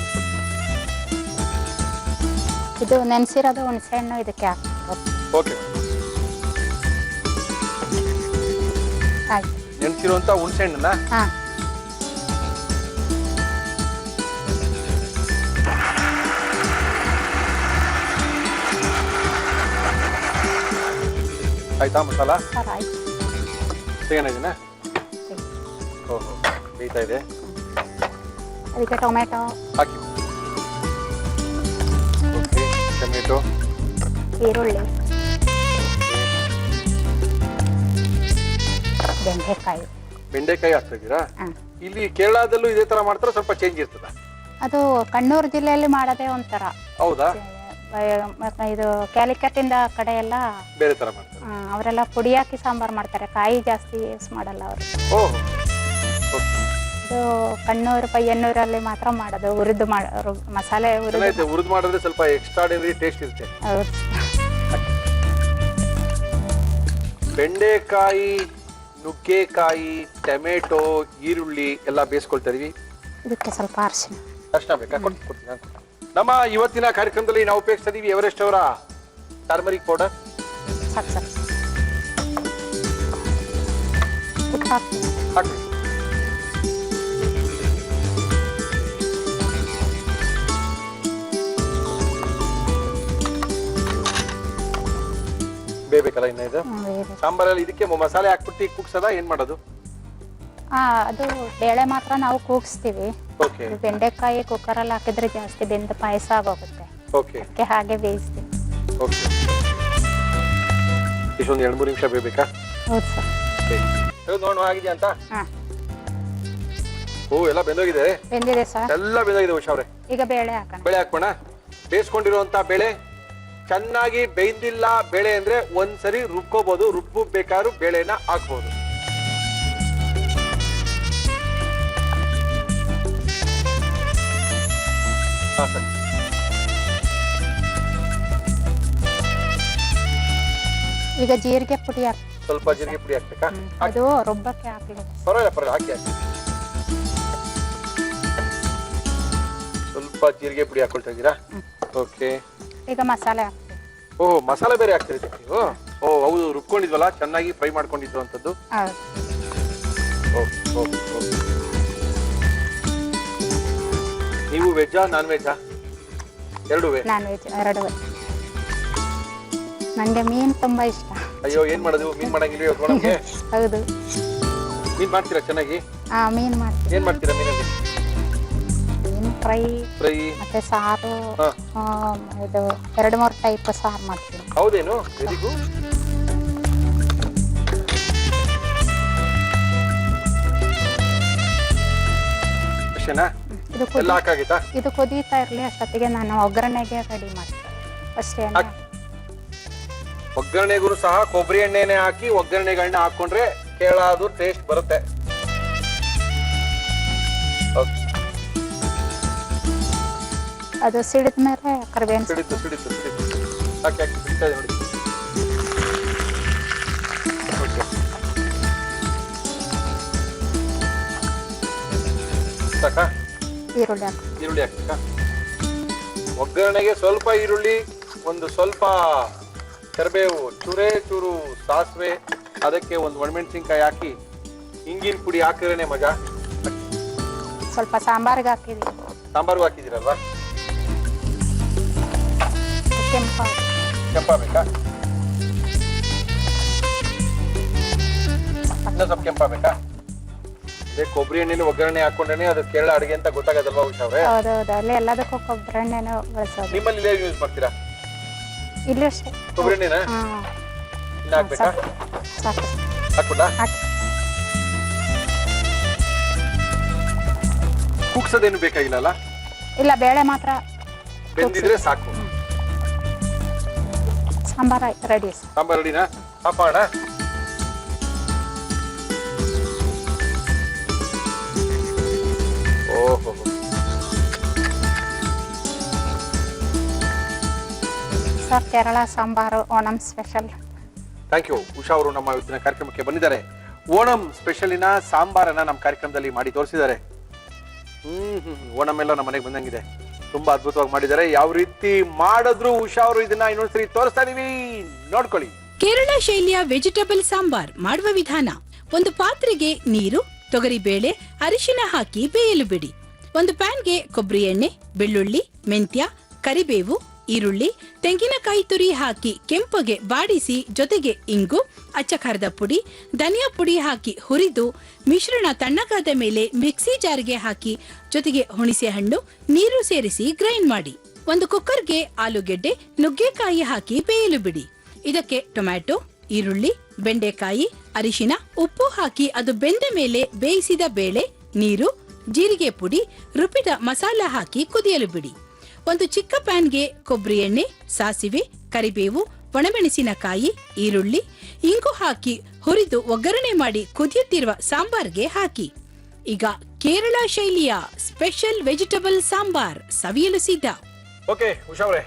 ಇದು ನೆನೆಸಿರೋದು ಹುಣಸೆ ಹಣ್ಣು ಇದಕ್ಕೆ ಹಾಕ್ಬೇಕು. ಓಕೆ, ಆಯ್ತು. ನೆನೆಸಿರುವಂತ ಹುಣಸೆ ಹಣ್ಣನ್ನ ಹಾಂ. ಆಯ್ತಾ ಮಸಾಲ? ಸರ್ ಆಯ್ತು. ತೆಗೆನ? ಓಹೋ, ಬೇಯ್ತಾ ಇದೆ. ಅದಕ್ಕೆ ಟೊಮೆಟೊ ಹಾಕಿ. ಓಕೆ, ಟೊಮೆಟೊ, ಈರುಳ್ಳಿ, ಬೆಂಡೆಕಾಯಿ ಹಾಕ್ತಾ ಇದ್ದೀರಾ? ಹಾಂ. ಇಲ್ಲಿ ಕೇರಳದಲ್ಲೂ ಇದೇ ತರ ಮಾಡ್ತಾರೆ, ಸ್ವಲ್ಪ ಚೇಂಜ್ ಇರ್ತದ? ಅದು ಕಣ್ಣೂರು ಜಿಲ್ಲೆಯಲ್ಲಿ ಮಾಡೋದೇ ಒಂಥರ. ಹೌದಾ? ಇದು ಕ್ಯಾಲಿಕಟ್ ಇಂದ ಕಡೆ ಎಲ್ಲ ಬೇರೆ ತರ ಮಾಡ್ತಾರೆ. ಅವರೆಲ್ಲ ಪುಡಿ ಹಾಕಿ ಸಾಂಬಾರ್ ಮಾಡ್ತಾರೆ, ಕಾಯಿ ಜಾಸ್ತಿ ಯೂಸ್ ಮಾಡಲ್ಲ ಅವರು. ಓಹ್, ಇದು ಕಣ್ಣೂರು ಪಯ್ಯನ್ನೂರಲ್ಲಿ ಮಾತ್ರ ಮಾಡೋದು. ಹುರಿದು ಮಸಾಲೆ ಹುರಿದು ಮಾಡಿದ್ರೆ ಸ್ವಲ್ಪ ಎಕ್ಸ್ಟ್ರಾರ್ಡಿನರಿ ಟೇಸ್ಟ್ ಇರುತ್ತೆ. ಹೌದು. ಬೆಂಡೆಕಾಯಿ, ನುಗ್ಗೆಕಾಯಿ, ಟೊಮೆಟೊ, ಈರುಳ್ಳಿ ಎಲ್ಲ ಬೇಯಿಸ್ಕೊಳ್ತಾ ಇದೀವಿ. ಇದಕ್ಕೆ ಸ್ವಲ್ಪ ಅರಿಶಿನ ಬೇಕಾ? ಕೊಡ್ತೀನಿ. ನಮ್ಮ ಇವತ್ತಿನ ಕಾರ್ಯಕ್ರಮದಲ್ಲಿ ನಾವು ಉಪಯೋಗಿಸ್ತಾ ಇದೀವಿ ಎವರೆಸ್ಟ್ ಅವರ ಟರ್ಮರಿಕ್ ಪೌಡರ್. ಸಾಕು. ಉಪ್ಪು ಹಾಕ್ತೀನಿ. ಹಾಕಿ. ಬೇಕಲ್ಲ ಇನ್ನ ಇದು ಸಾಂಬಾರಲ್ಲಿ? ಇದಕ್ಕೆ ಮಸಾಲೆ ಹಾಕ್ಬಿಟ್ಟು ಕೂಗ್ಸದ ಏನ್ ಮಾಡೋದು? ಅದು ಬೇಳೆ ಮಾತ್ರ ನಾವು ಕೂಗಿಸ್ತೀವಿ. ಓಕೆ. ಬೆಂಡೆಕಾಯಿ ಕುಕ್ಕರಲ್ಲಿ ಹಾಕಿದ್ರೆ ಜಾಸ್ತಿ ಬೆಂದ ಪಾಯಸ ಆಗೋಗುತ್ತೆ. ಓಕೆ. ಅದಕ್ಕೆ ಹಾಗೆ ಬೇಯಿಸ್ತೀವಿ. ಓಕೆ. ಇಷ್ಟೊಂದು 2-3 ನಿಮಿಷ ಬೇಯಬೇಕಾ? ಹೌದು ಸರ್. ನೋಡು ಆಗಿದೆಯಾ ಅಂತ? ಹಾಂ. ಓ, ಎಲ್ಲ ಬೆಂದೋಗಿದೆ? ಬೆಂದಿದೆ ಸರ್. ಎಲ್ಲ ಬೆಂದೋಗಿದೆ ಉಷಾ ಅವ್ರೆ. ಈಗ ಬೇಳೆ ಹಾಕೋಣ. ಬೇಳೆ ಹಾಕೋಣ. ಬೇಯಿಸ್ಕೊಂಡಿರುವಂತ ಬೇಳೆ ಚೆನ್ನಾಗಿ ಬೇಯ್ದಿಲ್ಲ ಬೇಳೆ ಅಂದ್ರೆ ಒಂದ್ಸರಿ ರುಬ್ಕೋಬಹುದು. ಬೇಕಾದ್ರೂ ಬೇಳೆನ ಹಾಕ್ಬಹುದು. ಈಗ ಜೀರಿಗೆ ಪುಡಿ ಹಾಕಿ. ಸ್ವಲ್ಪ ಜೀರಿಗೆ ಪುಡಿ ಹಾಕ್ಬೇಕಾ? ಅದು ರುಬ್ಬಕ್ಕೆ ಹಾಕಲಿ. ಪರವಾಗಿಲ್ಲ, ಹಾಕಿ. ಸ್ವಲ್ಪ ಜೀರಿಗೆ ಪುಡಿ ಹಾಕೊಳ್ತಾ ಇದ್ದೀರಾ? ಓಕೆ. ಈಗ ಮಸಾಲೆ ಹಾಕ್ತೀವಿ. ಓಹ್, ಮಸಾಲೆ ಬೇರೆ ಹಾಕ್ತೀರಿ ನೀವು? ಓ, ಹೌದು, ರುಬ್ಕೊಂಡಿದ್ವಲ್ಲ, ಚೆನ್ನಾಗಿ ಫ್ರೈ ಮಾಡ್ಕೊಂಡಿದ್ದು ಅಂತದ್ದು. ನೀವು ವೆಜ್ಜಾ ನಾನ್ ವೆಜ್ಜಾ? ಎರಡುವೆ? Non veg ಎರಡುವೆ. ನಂಗೆ ಮೀನು ತುಂಬಾ ಇಷ್ಟ. ಅಯ್ಯೋ, ಏನ್ ಮಾಡೋದು? ಮೀನ್ ಮಾಡಂಗಿಲ್ಲ ಇವತ್ತು ನಮ್ಗೆ? ಹೌದು. ಮೀನ್ ಮಾಡ್ತೀರಾ ಚೆನ್ನಾಗಿ? ಮೀನ್ ಮಾಡ್ತೀವಿ. ಏನ್ ಮಾಡ್ತೀರಾ ಮೀನಲ್ಲಿ? ಮೀನು ಫ್ರೈ ಫ್ರೈ. ಮತ್ತೆ ಸಾರು, ಹಾ. ಇದು 2-3 ಟೈಪ್ ಸಾರು ಮಾಡ್ತೀವಿ. ಹೌದೇನು? Very good. ಅಷ್ಟೇನಾ? ಎಲ್ಲ ಹಾಕಾಗಿತ್ತಾ? ಇದು ಕುದೀತಾ ಇರ್ಲಿ ಅಷ್ಟೊತ್ತಿಗೆ ನಾನು ಒಗ್ಗರಣೆಗೆ ರೆಡಿ ಮಾಡ್ತೀನಿ. ಅಷ್ಟೇ. ಒಗ್ಗರಣೆಗೂ ಸಹ ಕೊಬ್ಬರಿ ಎಣ್ಣೆನೆ ಹಾಕಿ ಒಗ್ಗರಣೆಗೆ ಎಣ್ಣೆ ಹಾಕೊಂಡ್ರೆ ಕೇಳಾದು ಟೇಸ್ಟ್ ಬರುತ್ತೆ. ಅದು ಸಿಡಿದ ಮೇಲೆ ಕರಿಬೇವಿನ ಸಿಡಿತು ಹಾಕಿ ಸಿಡಿತಾ ಇದೆ ನೋಡಿ. ಸಾಕಾ? ಈರುಳ್ಳಿ ಹಾಕ್ಬೇಕಾ? ಒಗ್ಗರಣೆಗೆ ಸ್ವಲ್ಪ ಈರುಳ್ಳಿ, ಒಂದು ಸ್ವಲ್ಪ ಕರಿಬೇವು, ಚೂರು ಸಾಸಿವೆ, ಅದಕ್ಕೆ ಒಂದು ಒಣಮೆಣಸಿನ್ಕಾಯಿ ಹಾಕಿ ಹಿಂಗಿನ ಪುಡಿ ಹಾಕಿದ್ರೇನೆ ಮಜಾ. ಸ್ವಲ್ಪ ಸಾಂಬಾರಿಗೆ ಹಾಕಿದೀವಿ. ಸಾಂಬಾರ್ಗೂ ಹಾಕಿದಿರಲ್ವಾ? ಕೆಂಪಾಗಬೇಕಾ? ಇನ್ನೂ ಸ್ವಲ್ಪ ಕೆಂಪಾಗಬೇಕಾ? ಅದೇ ಕೊಬ್ಬರಿ ಎಣ್ಣೆಲಿ ಒಗ್ಗರಣೆ ಹಾಕೊಂಡ್ರೆ ಅದು ಕೇರಳ ಅಡಿಗೆ ಅಂತ ಗೊತ್ತಾಗದಲ್ವಾ ಉಷಾ ಅವ್ರೆ? ಹೌದೌದು, ಅಲ್ಲಿ ಎಲ್ಲದಕ್ಕೂ ಕೊಬ್ಬರಿ ಎಣ್ಣೆನ ಬಳಸೋದು. ನಿಮ್ಮಲ್ಲಿ ಹೇಗೆ ಯೂಸ್ ಮಾಡ್ತೀರಾ? ಇಲ್ಲಿ ಅಷ್ಟೇ ಕೊಬ್ಬರಿ ಎಣ್ಣೆನಾ? ಇನ್ನ ಹಾಕ್ಬೇಕಾ? ಸಾಕು. ಹಾಕ್ಬಿಟ್ಟ? ಕುಗ್ಸೋದೇನು ಬೇಕಾಗಿಲ್ಲ? ಇಲ್ಲ, ಬೇಳೆ ಮಾತ್ರ ಬೆಂದಿದ್ರೆ ಸಾಕು. ಸಾಂಬಾರ್ ರೆಡಿ. ಸಾಂಬಾರ್ ರೆಡಿನಾ? ಹಾಕೋಣ. ಓಹೋ, sir, Kerala sambar Onam special. Thank you. Usha ಅವರು ನಮ್ಮ ಇವತ್ತಿನ ಕಾರ್ಯಕ್ರಮಕ್ಕೆ ಬಂದಿದ್ದಾರೆ. ಓಣಂ ಸ್ಪೆಷಲಿನ ಸಾಂಬಾರನ್ನ ನಮ್ಮ ಕಾರ್ಯಕ್ರಮದಲ್ಲಿ ಮಾಡಿ ತೋರಿಸಿದ್ದಾರೆ. ಓಣಂ ಎಲ್ಲ ನಮ್ಮ ಮನೆಗೆ ಬಂದಂಗಿದೆ. ತುಂಬಾ ಅದ್ಭುತವಾಗಿ ಮಾಡಿದ್ದಾರೆ. ಯಾವ ರೀತಿ ಮಾಡಿದ್ರು ಉಷಾ ಅವರು ಇದನ್ನ ಇನ್ನೊಂದ್ಸರಿ ತೋರಿಸ್ತಾ ಇದೀವಿ, ನೋಡ್ಕೊಳ್ಳಿ. ಕೇರಳ ಶೈಲಿಯ ವೆಜಿಟಬಲ್ ಸಾಂಬಾರ್ ಮಾಡುವ ವಿಧಾನ: ಒಂದು ಪಾತ್ರೆಗೆ ನೀರು, ತೊಗರಿಬೇಳೆ, ಅರಿಶಿನ ಹಾಕಿ ಬೇಯಲು ಬಿಡಿ. ಒಂದು ಪ್ಯಾನ್ಗೆ ಕೊಬ್ಬರಿ ಎಣ್ಣೆ, ಬೆಳ್ಳುಳ್ಳಿ, ಮೆಂತ್ಯ, ಕರಿಬೇವು, ಈರುಳ್ಳಿ, ತೆಂಗಿನಕಾಯಿ ತುರಿ ಹಾಕಿ ಕೆಂಪಗೆ ಬಾಡಿಸಿ, ಜೊತೆಗೆ ಇಂಗು, ಅಚ್ಚಖಾರದ ಪುಡಿ, ಧನಿಯಾ ಪುಡಿ ಹಾಕಿ ಹುರಿದು ಮಿಶ್ರಣ ತಣ್ಣಗಾದ ಮೇಲೆ ಮಿಕ್ಸಿ ಜಾರ್ಗೆ ಹಾಕಿ ಜೊತೆಗೆ ಹುಣಸೆ ಹಣ್ಣು, ನೀರು ಸೇರಿಸಿ ಗ್ರೈಂಡ್ ಮಾಡಿ. ಒಂದು ಕುಕ್ಕರ್ಗೆ ಆಲೂಗೆಡ್ಡೆ, ನುಗ್ಗೆಕಾಯಿ ಹಾಕಿ ಬೇಯಲು ಬಿಡಿ. ಇದಕ್ಕೆ ಟೊಮ್ಯಾಟೊ, ಈರುಳ್ಳಿ, ಬೆಂಡೆಕಾಯಿ, ಅರಿಶಿನ, ಉಪ್ಪು ಹಾಕಿ ಅದು ಬೆಂದ ಮೇಲೆ ಬೇಯಿಸಿದ ಬೇಳೆ, ನೀರು, ಜೀರಿಗೆ ಪುಡಿ, ರುಬ್ಬಿದ ಮಸಾಲ ಹಾಕಿ ಕುದಿಯಲು ಬಿಡಿ. ಒಂದು ಚಿಕ್ಕ ಪ್ಯಾನ್ಗೆ ಕೊಬ್ಬರಿ ಎಣ್ಣೆ, ಸಾಸಿವೆ, ಕರಿಬೇವು, ಒಣಮೆಣಸಿನಕಾಯಿ, ಈರುಳ್ಳಿ, ಇಂಗು ಹಾಕಿ ಹುರಿದು ಒಗ್ಗರಣೆ ಮಾಡಿ ಕುದಿಯುತ್ತಿರುವ ಸಾಂಬಾರ್ಗೆ ಹಾಕಿ. ಈಗ ಕೇರಳ ಶೈಲಿಯ ಸ್ಪೆಷಲ್ ವೆಜಿಟಬಲ್ ಸಾಂಬಾರ್ ಸವಿಯಲು ಸಿದ್ಧ. ಓಕೆ ಉಷಾ ಅವರೇ,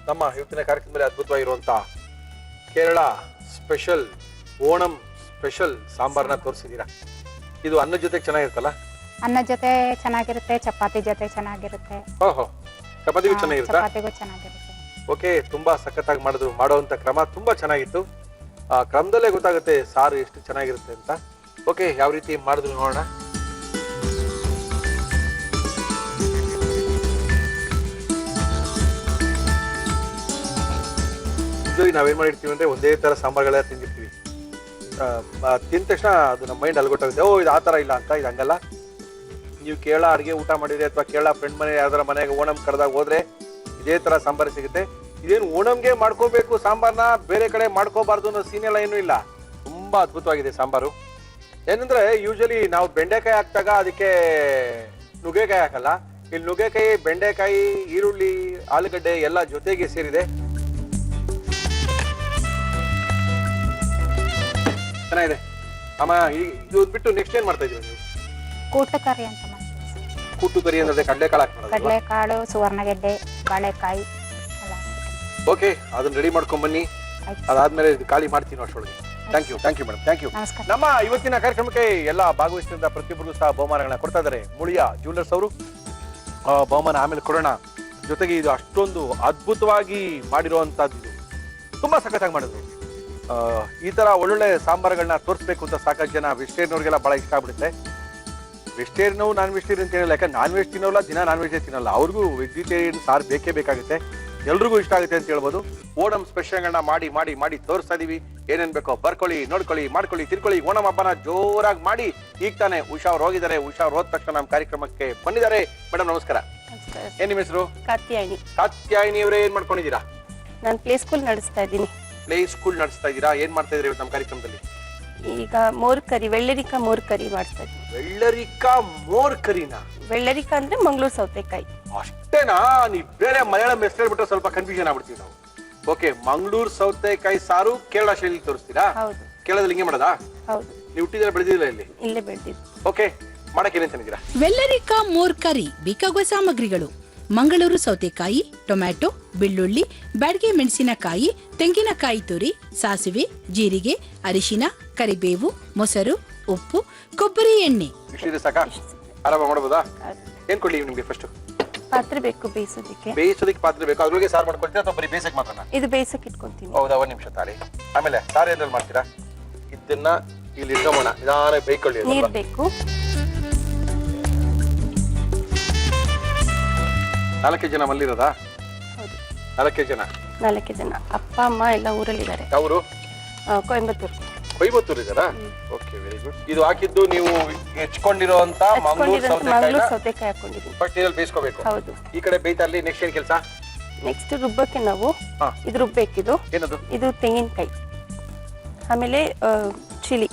ನಮ್ಮ ಇವತ್ತಿನ ಕಾರ್ಯಕ್ರಮದಲ್ಲಿ ಅದ್ಭುತವಾಗಿರುವಂತ ಕೇರಳ ಸ್ಪೆಷಲ್ ಓಣಂ ಸ್ಪೆಷಲ್ ಸಾಂಬಾರ್ನ ತೋರಿಸಿದೀರಾ. ಇದು ಅನ್ನ ಜೊತೆ ಚೆನ್ನಾಗಿರುತ್ತಲ್ಲ? ಅನ್ನ ಜೊತೆ ಚೆನ್ನಾಗಿರುತ್ತೆ, ಚಪಾತಿ ಜೊತೆ ಚೆನ್ನಾಗಿರುತ್ತೆ. ಓಹೋ, ಚಪಾತಿಗೂ ಚೆನ್ನಾಗಿರುತ್ತಾ? ಚಪಾತಿಗೂ ಚೆನ್ನಾಗಿರುತ್ತೆ. ಓಕೆ, ತುಂಬಾ ಸಖತ್ತಾಗಿ ಮಾಡಿದ್ರು. ಮಾಡುವಂತ ಕ್ರಮ ತುಂಬಾ ಚೆನ್ನಾಗಿತ್ತು. ಆ ಕ್ರಮದಲ್ಲೇ ಗೊತ್ತಾಗುತ್ತೆ ಸಾರು ಎಷ್ಟು ಚೆನ್ನಾಗಿರುತ್ತೆ ಅಂತ. ಓಕೆ, ಯಾವ ರೀತಿ ಮಾಡಿದ್ರು ನೋಡೋಣ. ನಾವೇನ್ ಮಾಡಿರ್ತೀವಿ ಅಂದ್ರೆ ಒಂದೇ ತರ ಸಾಂಬಾರ್ಗಳೆಲ್ಲ ತಿಂದಿರ್ತೀವಿ. ತಿಂದ ತಕ್ಷಣ ಅದು ನಮ್ಮ ಮೈಂಡ್ ಅಲ್ಗೊಟ್ಟಾಗುತ್ತೆ, ಓ ಇದು ಆ ತರ ಇಲ್ಲ ಅಂತ. ಇದು ಹಂಗಲ್ಲ. ನೀವು ಕೇರಳ ಅಡುಗೆ ಊಟ ಮಾಡಿದ್ರೆ ಅಥವಾ ಕೇರಳ ಫ್ರೆಂಡ್ ಮನೆ ಯಾವ್ದಾರ ಮನೆಗೆ ಓಣಂ ಕರೆದಾಗ ಹೋದ್ರೆ ಇದೇ ತರ ಸಾಂಬಾರು ಸಿಗುತ್ತೆ. ಇದೇನು ಓಣಂಗೆ ಮಾಡ್ಕೋಬೇಕು ಸಾಂಬಾರ್ನ, ಬೇರೆ ಕಡೆ ಮಾಡ್ಕೋಬಾರ್ದು ಅನ್ನೋ ಸೀನ್ ಎಲ್ಲ ಏನೂ ಇಲ್ಲ. ತುಂಬಾ ಅದ್ಭುತವಾಗಿದೆ ಸಾಂಬಾರು. ಏನಂದ್ರೆ ಯೂಶಲಿ ನಾವು ಬೆಂಡೆಕಾಯಿ ಹಾಕ್ದಾಗ ಅದಕ್ಕೆ ನುಗ್ಗೆಕಾಯಿ ಹಾಕಲ್ಲ. ಇಲ್ಲಿ ನುಗ್ಗೆಕಾಯಿ, ಬೆಂಡೆಕಾಯಿ, ಈರುಳ್ಳಿ, ಆಲೂಗಡ್ಡೆ ಎಲ್ಲ ಜೊತೆಗೆ ಸೇರಿದೆ. ಚೆನ್ನಾಗಿದೆ ಅಮ್ಮ. ಇದು ಬಿಟ್ಟು ನೆಕ್ಸ್ಟ್ ಏನ್ ಮಾಡ್ತಾ ಇದೀವಿ ನೀವು? ಕೂಟು ಕರಿ ಅಂತ ಮಾಡ್ತೀವಿ. ಕೂಟು ಕರಿ ಅಂದ್ರೆ ಕಡಲೆಕಾಳು ಹಾಕ್ತಾರೆ. ಕಡಲೆಕಾಳು, ಸುವರ್ಣಗೆಡ್ಡೆ, ಬಾಳೆಕಾಯಿ ಎಲ್ಲ. ಓಕೆ, ಅದನ್ನ ರೆಡಿ ಮಾಡ್ಕೊಂಡ್ ಬನ್ನಿ. ಅದಾದ್ಮೇಲೆ ಖಾಲಿ ಮಾಡ್ತೀನಿ ಅಷ್ಟೊಳಗೆ. Thank you madam, thank you. ನಮ್ಮ ಇವತ್ತಿನ ಕಾರ್ಯಕ್ರಮಕ್ಕೆ ಎಲ್ಲ ಭಾಗವಹಿಸಿದ ಪ್ರತಿಯೊಬ್ಬರಿಗೂ ಸಹ ಬಹುಮಾನಗಳನ್ನ ಕೊಡ್ತಾ ಇದ್ದಾರೆ ಮುಳಿಯ ಜ್ಯುವೆಲ್ಲರ್ಸ್ ಅವರು. ಬಹುಮಾನ ಆಮೇಲೆ ಕೊಡೋಣ. ಜೊತೆಗೆ ಇದು ಅಷ್ಟೊಂದು ಅದ್ಭುತವಾಗಿ ಮಾಡಿರುವಂತದ್ದು, ಇದು ತುಂಬಾ ಸಖತ್ತಾಗಿ ಮಾಡಿದ್ರು. ಈ ತರ ಒಳ್ಳೊಳ್ಳೆ ಸಾಂಬಾರುಗಳನ್ನ ತೋರಿಸ್ಬೇಕು ಅಂತ ಸಾಕಷ್ಟು ಜನ ವೆಜಿಟೇರಿಯನ್ ಅವ್ರಿಗೆಲ್ಲ ಬಹಳ ಇಷ್ಟ ಆಗ್ಬಿಡುತ್ತೆ. ವೆಜಿಟೇರಿಯನ್ ನಾನ್ ವೆಜಿಟೇರಿಯನ್ ಅಂತ ಹೇಳಿಲ್ಲ, ಯಾಕಂದ್ರೆ ನಾನ್ ವೆಜ್ ತಿನ್ನೋಲ್ಲ, ದಿನ ನಾನ್ ವೆಜ್ ತಿನ್ನಲ್ಲ, ಅವ್ರಿಗೂ ವೆಜಿಟೇರಿಯನ್ ಸಾರು ಬೇಕೇ ಬೇಕಾಗುತ್ತೆ. ಎಲ್ರಿಗೂ ಇಷ್ಟ ಆಗುತ್ತೆ ಅಂತ ಹೇಳ್ಬೋದು. ಓಣಂ ಸ್ಪೆಷಲ್ಗಳನ್ನ ಮಾಡಿ ಮಾಡಿ ಮಾಡಿ ತೋರಿಸ್ತಾ ಇದೀವಿ. ಏನೇನ್ ಬೇಕೋ ಬರ್ಕೊಳ್ಳಿ, ನೋಡ್ಕೊಳ್ಳಿ, ಮಾಡ್ಕೊಳ್ಳಿ, ತಿರ್ಕೊಳ್ಳಿ. ಓಣಂ ಹಬ್ಬನ ಜೋರಾಗಿ ಮಾಡಿ. ಈಗ ತಾನೇ ಉಷಾ ಅವ್ರು ಹೋಗಿದ್ದಾರೆ. ಉಷಾ ಅವ್ರು ಹೋದ ತಕ್ಷಣ ನಮ್ಮ ಕಾರ್ಯಕ್ರಮಕ್ಕೆ ಬಂದಿದ್ದಾರೆ. ಮೇಡಮ್ ನಮಸ್ಕಾರ. ಏನ್ ನಿಮ್ಮ ಹೆಸರು? ಕಾತ್ಯಾಯಿನಿ. ಕಾತ್ಯಾಯಿನಿ ಅವರೇ, ಏನ್ ಮಾಡ್ಕೊಂಡಿದ್ದೀರಾ? ನಾನು ಪ್ಲೇ ಸ್ಕೂಲ್ ನಡೆಸ್ತಾ ಇದ್ದೀನಿ. ಪ್ಲೇ ಸ್ಕೂಲ್ ನಡೆಸ್ತಾ ಇದ್ದೀರಾ? ಏನ್ ಮಾಡ್ತಾ ಇದ್ರಿ ನಮ್ಮ ಕಾರ್ಯಕ್ರಮದಲ್ಲಿ? ಈಗ ಮೋರ್ ಕರಿ, ವೆಳ್ಳರಿಕಾ ಮೋರ್ ಕರಿ ಮಾಡ್ತಾ ಇದ್ದೀನಿ. ವೆಳ್ಳರಿಕಾ ಮೋರ್ ಕರಿನಾ? ವೆಳ್ಳರಿಕಾ ಅಂದ್ರೆ ಮಂಗಳೂರು ಸೌತೆಕಾಯಿ. ಅಷ್ಟೇನಾ? ನೀವ್ ಬೇರೆ ಮಲಯಾಳಂ ಹೆಸರು ಹೇಳ್ಬಿಟ್ರೆ ಸ್ವಲ್ಪ ಕನ್ಫ್ಯೂಷನ್ ಆಗ್ಬಿಡ್ತೀವಿ ನಾವು. ಓಕೆ, ಮಂಗಳೂರು ಸೌತೆಕಾಯಿ ಸಾರು ಕೇರಳ ಶೈಲಿ ತೋರಿಸ್ತೀರಾ? ಹೌದು. ಕೇರಳದಲ್ಲಿ ಹಿಂಗೆ ಮಾಡೋದಾ? ಹೌದು. ನೀವು ಹುಟ್ಟಿದ್ರೆ ಬೆಳೆದಿಲ್ಲ ಇಲ್ಲಿ? ಇಲ್ಲೇ ಬೆಳೆದಿದ್ದು. ಓಕೆ, ಮಾಡಕ್ಕೆ ಏನೇನ್ ತಂದಿದ್ದೀರಾ? ವೆಲ್ಲರಿಕಾ ಮೋರ್ ಕರಿ ಬೇಕಾಗುವ ಸಾಮಗ್ರಿಗಳು: ಮಂಗಳೂರು ಸೌತೆಕಾಯಿ, ಟೊಮ್ಯಾಟೊ, ಬೆಳ್ಳುಳ್ಳಿ, ಬ್ಯಾಡಗೆ ಮೆಣಸಿನಕಾಯಿ, ತೆಂಗಿನಕಾಯಿ ತುರಿ, ಸಾಸಿವೆ, ಜೀರಿಗೆ, ಅರಿಶಿನ, ಕರಿಬೇವು, ಮೊಸರು, ಉಪ್ಪು, ಕೊಬ್ಬರಿ ಎಣ್ಣೆ. ಇಷ್ಟಿದೆ ಸಾಕಾ? ಆರಾಮ ಮಾಡಬಹುದಾ? ಏನ್ ಕೊಡ್ಲಿ ನಿಮ್ಗೆ? ಫಸ್ಟ್ ಪಾತ್ರೆ ಬೇಕು ಬೇಯಿಸೋದಕ್ಕೆ. ಬೇಯಿಸೋದಕ್ಕೆ ಪಾತ್ರೆ ಬೇಕು. ಅದ್ರೊಳಗೆ ಸಾರು ಮಾಡ್ಕೊಳ್ತೀರಾ ಅಥವಾ ಬರೀ ಬೇಯಿಸಕ್ಕೆ ಮಾತ್ರನಾ? ಇದು ಬೇಯಿಸಕ್ಕೆ ಇಟ್ಕೊಂತೀನಿ. ಹೌದಾ? ಒಂದ್ ನಿಮಿಷ ತಾಳಿ. ಆಮೇಲೆ ಸಾರು ಏನ್ರಲ್ಲಿ ಮಾಡ್ತೀರಾ? ಇದನ್ನ ಇಲ್ಲಿ ಇಟ್ಕೊಂಬೋಣ, ನಿಧಾನ ಬೇಯ್ಕೊಳ್ಳಿ. ನೀರ್ ಬೇಕು. 4 ಜನ ಮಲ್ಲಿರೋದಾ? ಹೌದು. 4 ಜನ. 4 ಜನ. ಅಪ್ಪ ಅಮ್ಮ ಎಲ್ಲ ಊರಲ್ಲಿದ್ದಾರೆ. ಅವರು ಕೊಯಂಬತ್ತೂರು. ಕೊಯಂಬತ್ತೂರು ಇದ್ದಾರಾ? Okay, very good. ಇದು ಹಾಕಿದ್ದು ನೀವು ಹೆಚ್ಕೊಂಡಿರುವಂತ ಮಂಗಳೂರು ಸೌತೆಕಾಯಿ ಹಾಕೊಂಡಿದ್ದೀನಿ. ಫಸ್ಟ್ ನೀರಲ್ಲಿ ಬೇಯಿಸ್ಕೋಬೇಕು. ಹೌದು. ಈ ಕಡೆ ಬೇಯ್ತಾ ಇರ್ಲಿ. ನೆಕ್ಸ್ಟ್ ಏನ್ ಕೆಲಸ? ನೆಕ್ಸ್ಟ್ ರುಬ್ಬಕ್ಕೆ ನಾವು ಇದು ರುಬ್ಬೇಕಿದು. ಏನದು? ಇದು ತೆಂಗಿನಕಾಯಿ, ಆಮೇಲೆ ಚಿಲಿ.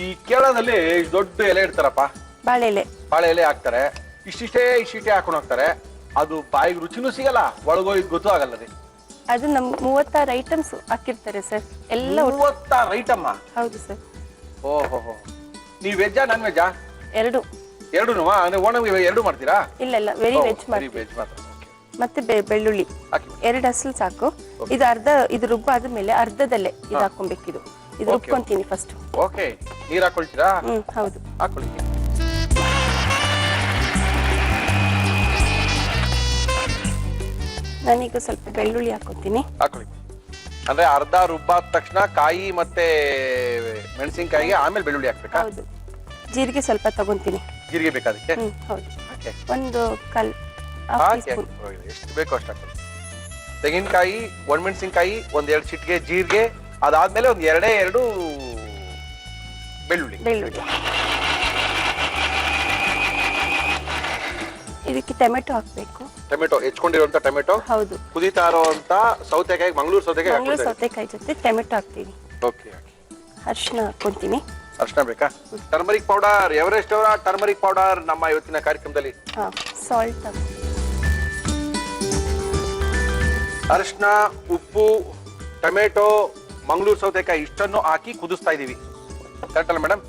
ಈ ಕೇರಳದಲ್ಲಿ ದೊಡ್ಡ ಎಲೆ ಇಡ್ತಾರಪ್ಪ, ಬಾಳೆ ಎಲೆ. ಬಾಳೆ ಎಲೆ ಹಾಕ್ತಾರೆ. ಇಷ್ಟಿಷ್ಟೇ ಹಾಕೊಂಡು ಹೋಗ್ತಾರೆ. ಅದು ಬಾಯಿಗೆ ರುಚಿನೂ ಸಿಗಲ್ಲ, ಒಳಗೋಗಿ ಗೊತ್ತೂ ಆಗಲ್ಲ ರೀ. ಅದು ನಮ್ 36 ಐಟಮ್ಸ್ ಹಾಕಿರ್ತಾರೆ ಸರ್. ಎಲ್ಲ 36 ಐಟಮ್? ಹೌದು ಸರ್. ಓಹೋ, ನೀವು ವೆಜ್ಜಾ ನಾನ್ ವೆಜ್ಜಾ? ಎರಡು. ಎರಡುನುವಾ? ಅಂದ್ರೆ ಓಣಂ ಎರಡು ಮಾಡ್ತೀರಾ? ಇಲ್ಲ, ವೆರಿ ವೆಜ್ ಮಾಡ್ತೀವಿ. ಮತ್ತೆ ಬೆಳ್ಳುಳ್ಳಿ 2 ಹಸಲು ಸಾಕು. ಇದು ಅರ್ಧ, ಇದು ರುಬ್ಬ ಆದ್ಮೇಲೆ ಅರ್ಧದಲ್ಲೇ ಇದು ಹಾಕೊಬೇಕಿದು. ಇದು ರುಬ್ಕೊಂತೀನಿ ಫಸ್ಟ್. ಓಕೆ, ನೀರ್ ಹಾಕೊಳ್ತೀರಾ? ಹೌದು, ಹಾಕೊಳ್ಳಿ. ನಾನೀಗ ಸ್ವಲ್ಪ ಬೆಳ್ಳುಳ್ಳಿ ಹಾಕೋತೀನಿ. ಹಾಕೊಳ್ಳಿ. ಅಂದ್ರೆ ಅರ್ಧ ರುಬ್ಬಾದ ತಕ್ಷಣ ಕಾಯಿ ಮತ್ತೆ ಮೆಣಸಿನಕಾಯಿಗೆ ಆಮೇಲೆ ಬೆಳ್ಳುಳ್ಳಿ ಹಾಕ್ಬೇಕಾ? ಹೌದು. ಜೀರಿಗೆ ಸ್ವಲ್ಪ ತಗೊಂತೀನಿ. ಜೀರಿಗೆ ಬೇಕಾದಕ್ಕೆ? ಹೌದು. ಓಕೆ, ಒಂದು ಕಾಲ್ ಎಷ್ಟು ಬೇಕೋ ಅಷ್ಟು ಹಾಕೊಳ್ಳಿ. ತೆಂಗಿನಕಾಯಿ, ಒಣಮೆಣಸಿನಕಾಯಿ, 1-2 ಚಿಟಿಕೆ ಜೀರಿಗೆ, ಅದಾದ್ಮೇಲೆ ಒಂದು 2 ಬೆಳ್ಳುಳ್ಳಿ. ಇದಕ್ಕೆ ಟೊಮೆಟೊ ಹಾಕ್ಬೇಕು. ಟೊಮೆಟೊ, ಹೆಚ್ಕೊಂಡಿರುವಂತ ಟೊಮೆಟೊ. ಹೌದು. ಕುದೀತಾ ಇರುವಂತ ಸೌತೆಕಾಯಿ, ಮಂಗಳೂರು ಸೌತೆಕಾಯಿ ಜೊತೆ ಟೊಮೆಟೊ ಹಾಕ್ತೀನಿ. ಓಕೆ. ಅರಿಶಿನ ಹಾಕೊಂತೀನಿ. ಅರಿಶಿನ ಬೇಕಾ? ಟರ್ಮರಿಕ್ ಪೌಡರ್, ಎವರೆಸ್ಟ್ ಅವರ ಟರ್ಮರಿಕ್ ಪೌಡರ್ ನಮ್ಮ ಇವತ್ತಿನ ಕಾರ್ಯಕ್ರಮದಲ್ಲಿ. ಸಾಲ್ಟ್, ಅರಿಶಿನ, ಉಪ್ಪು, ಟೊಮೆಟೊ, ಮಂಗಳೂರು ಸೌತೆಕಾಯಿ ಇಷ್ಟನ್ನು ಹಾಕಿ ಕುದಿಸ್ತಾ ಇದೀವಿ. ಕರೆಕ್ಟ್ ಅಲ್ಲ ಮೇಡಮ್?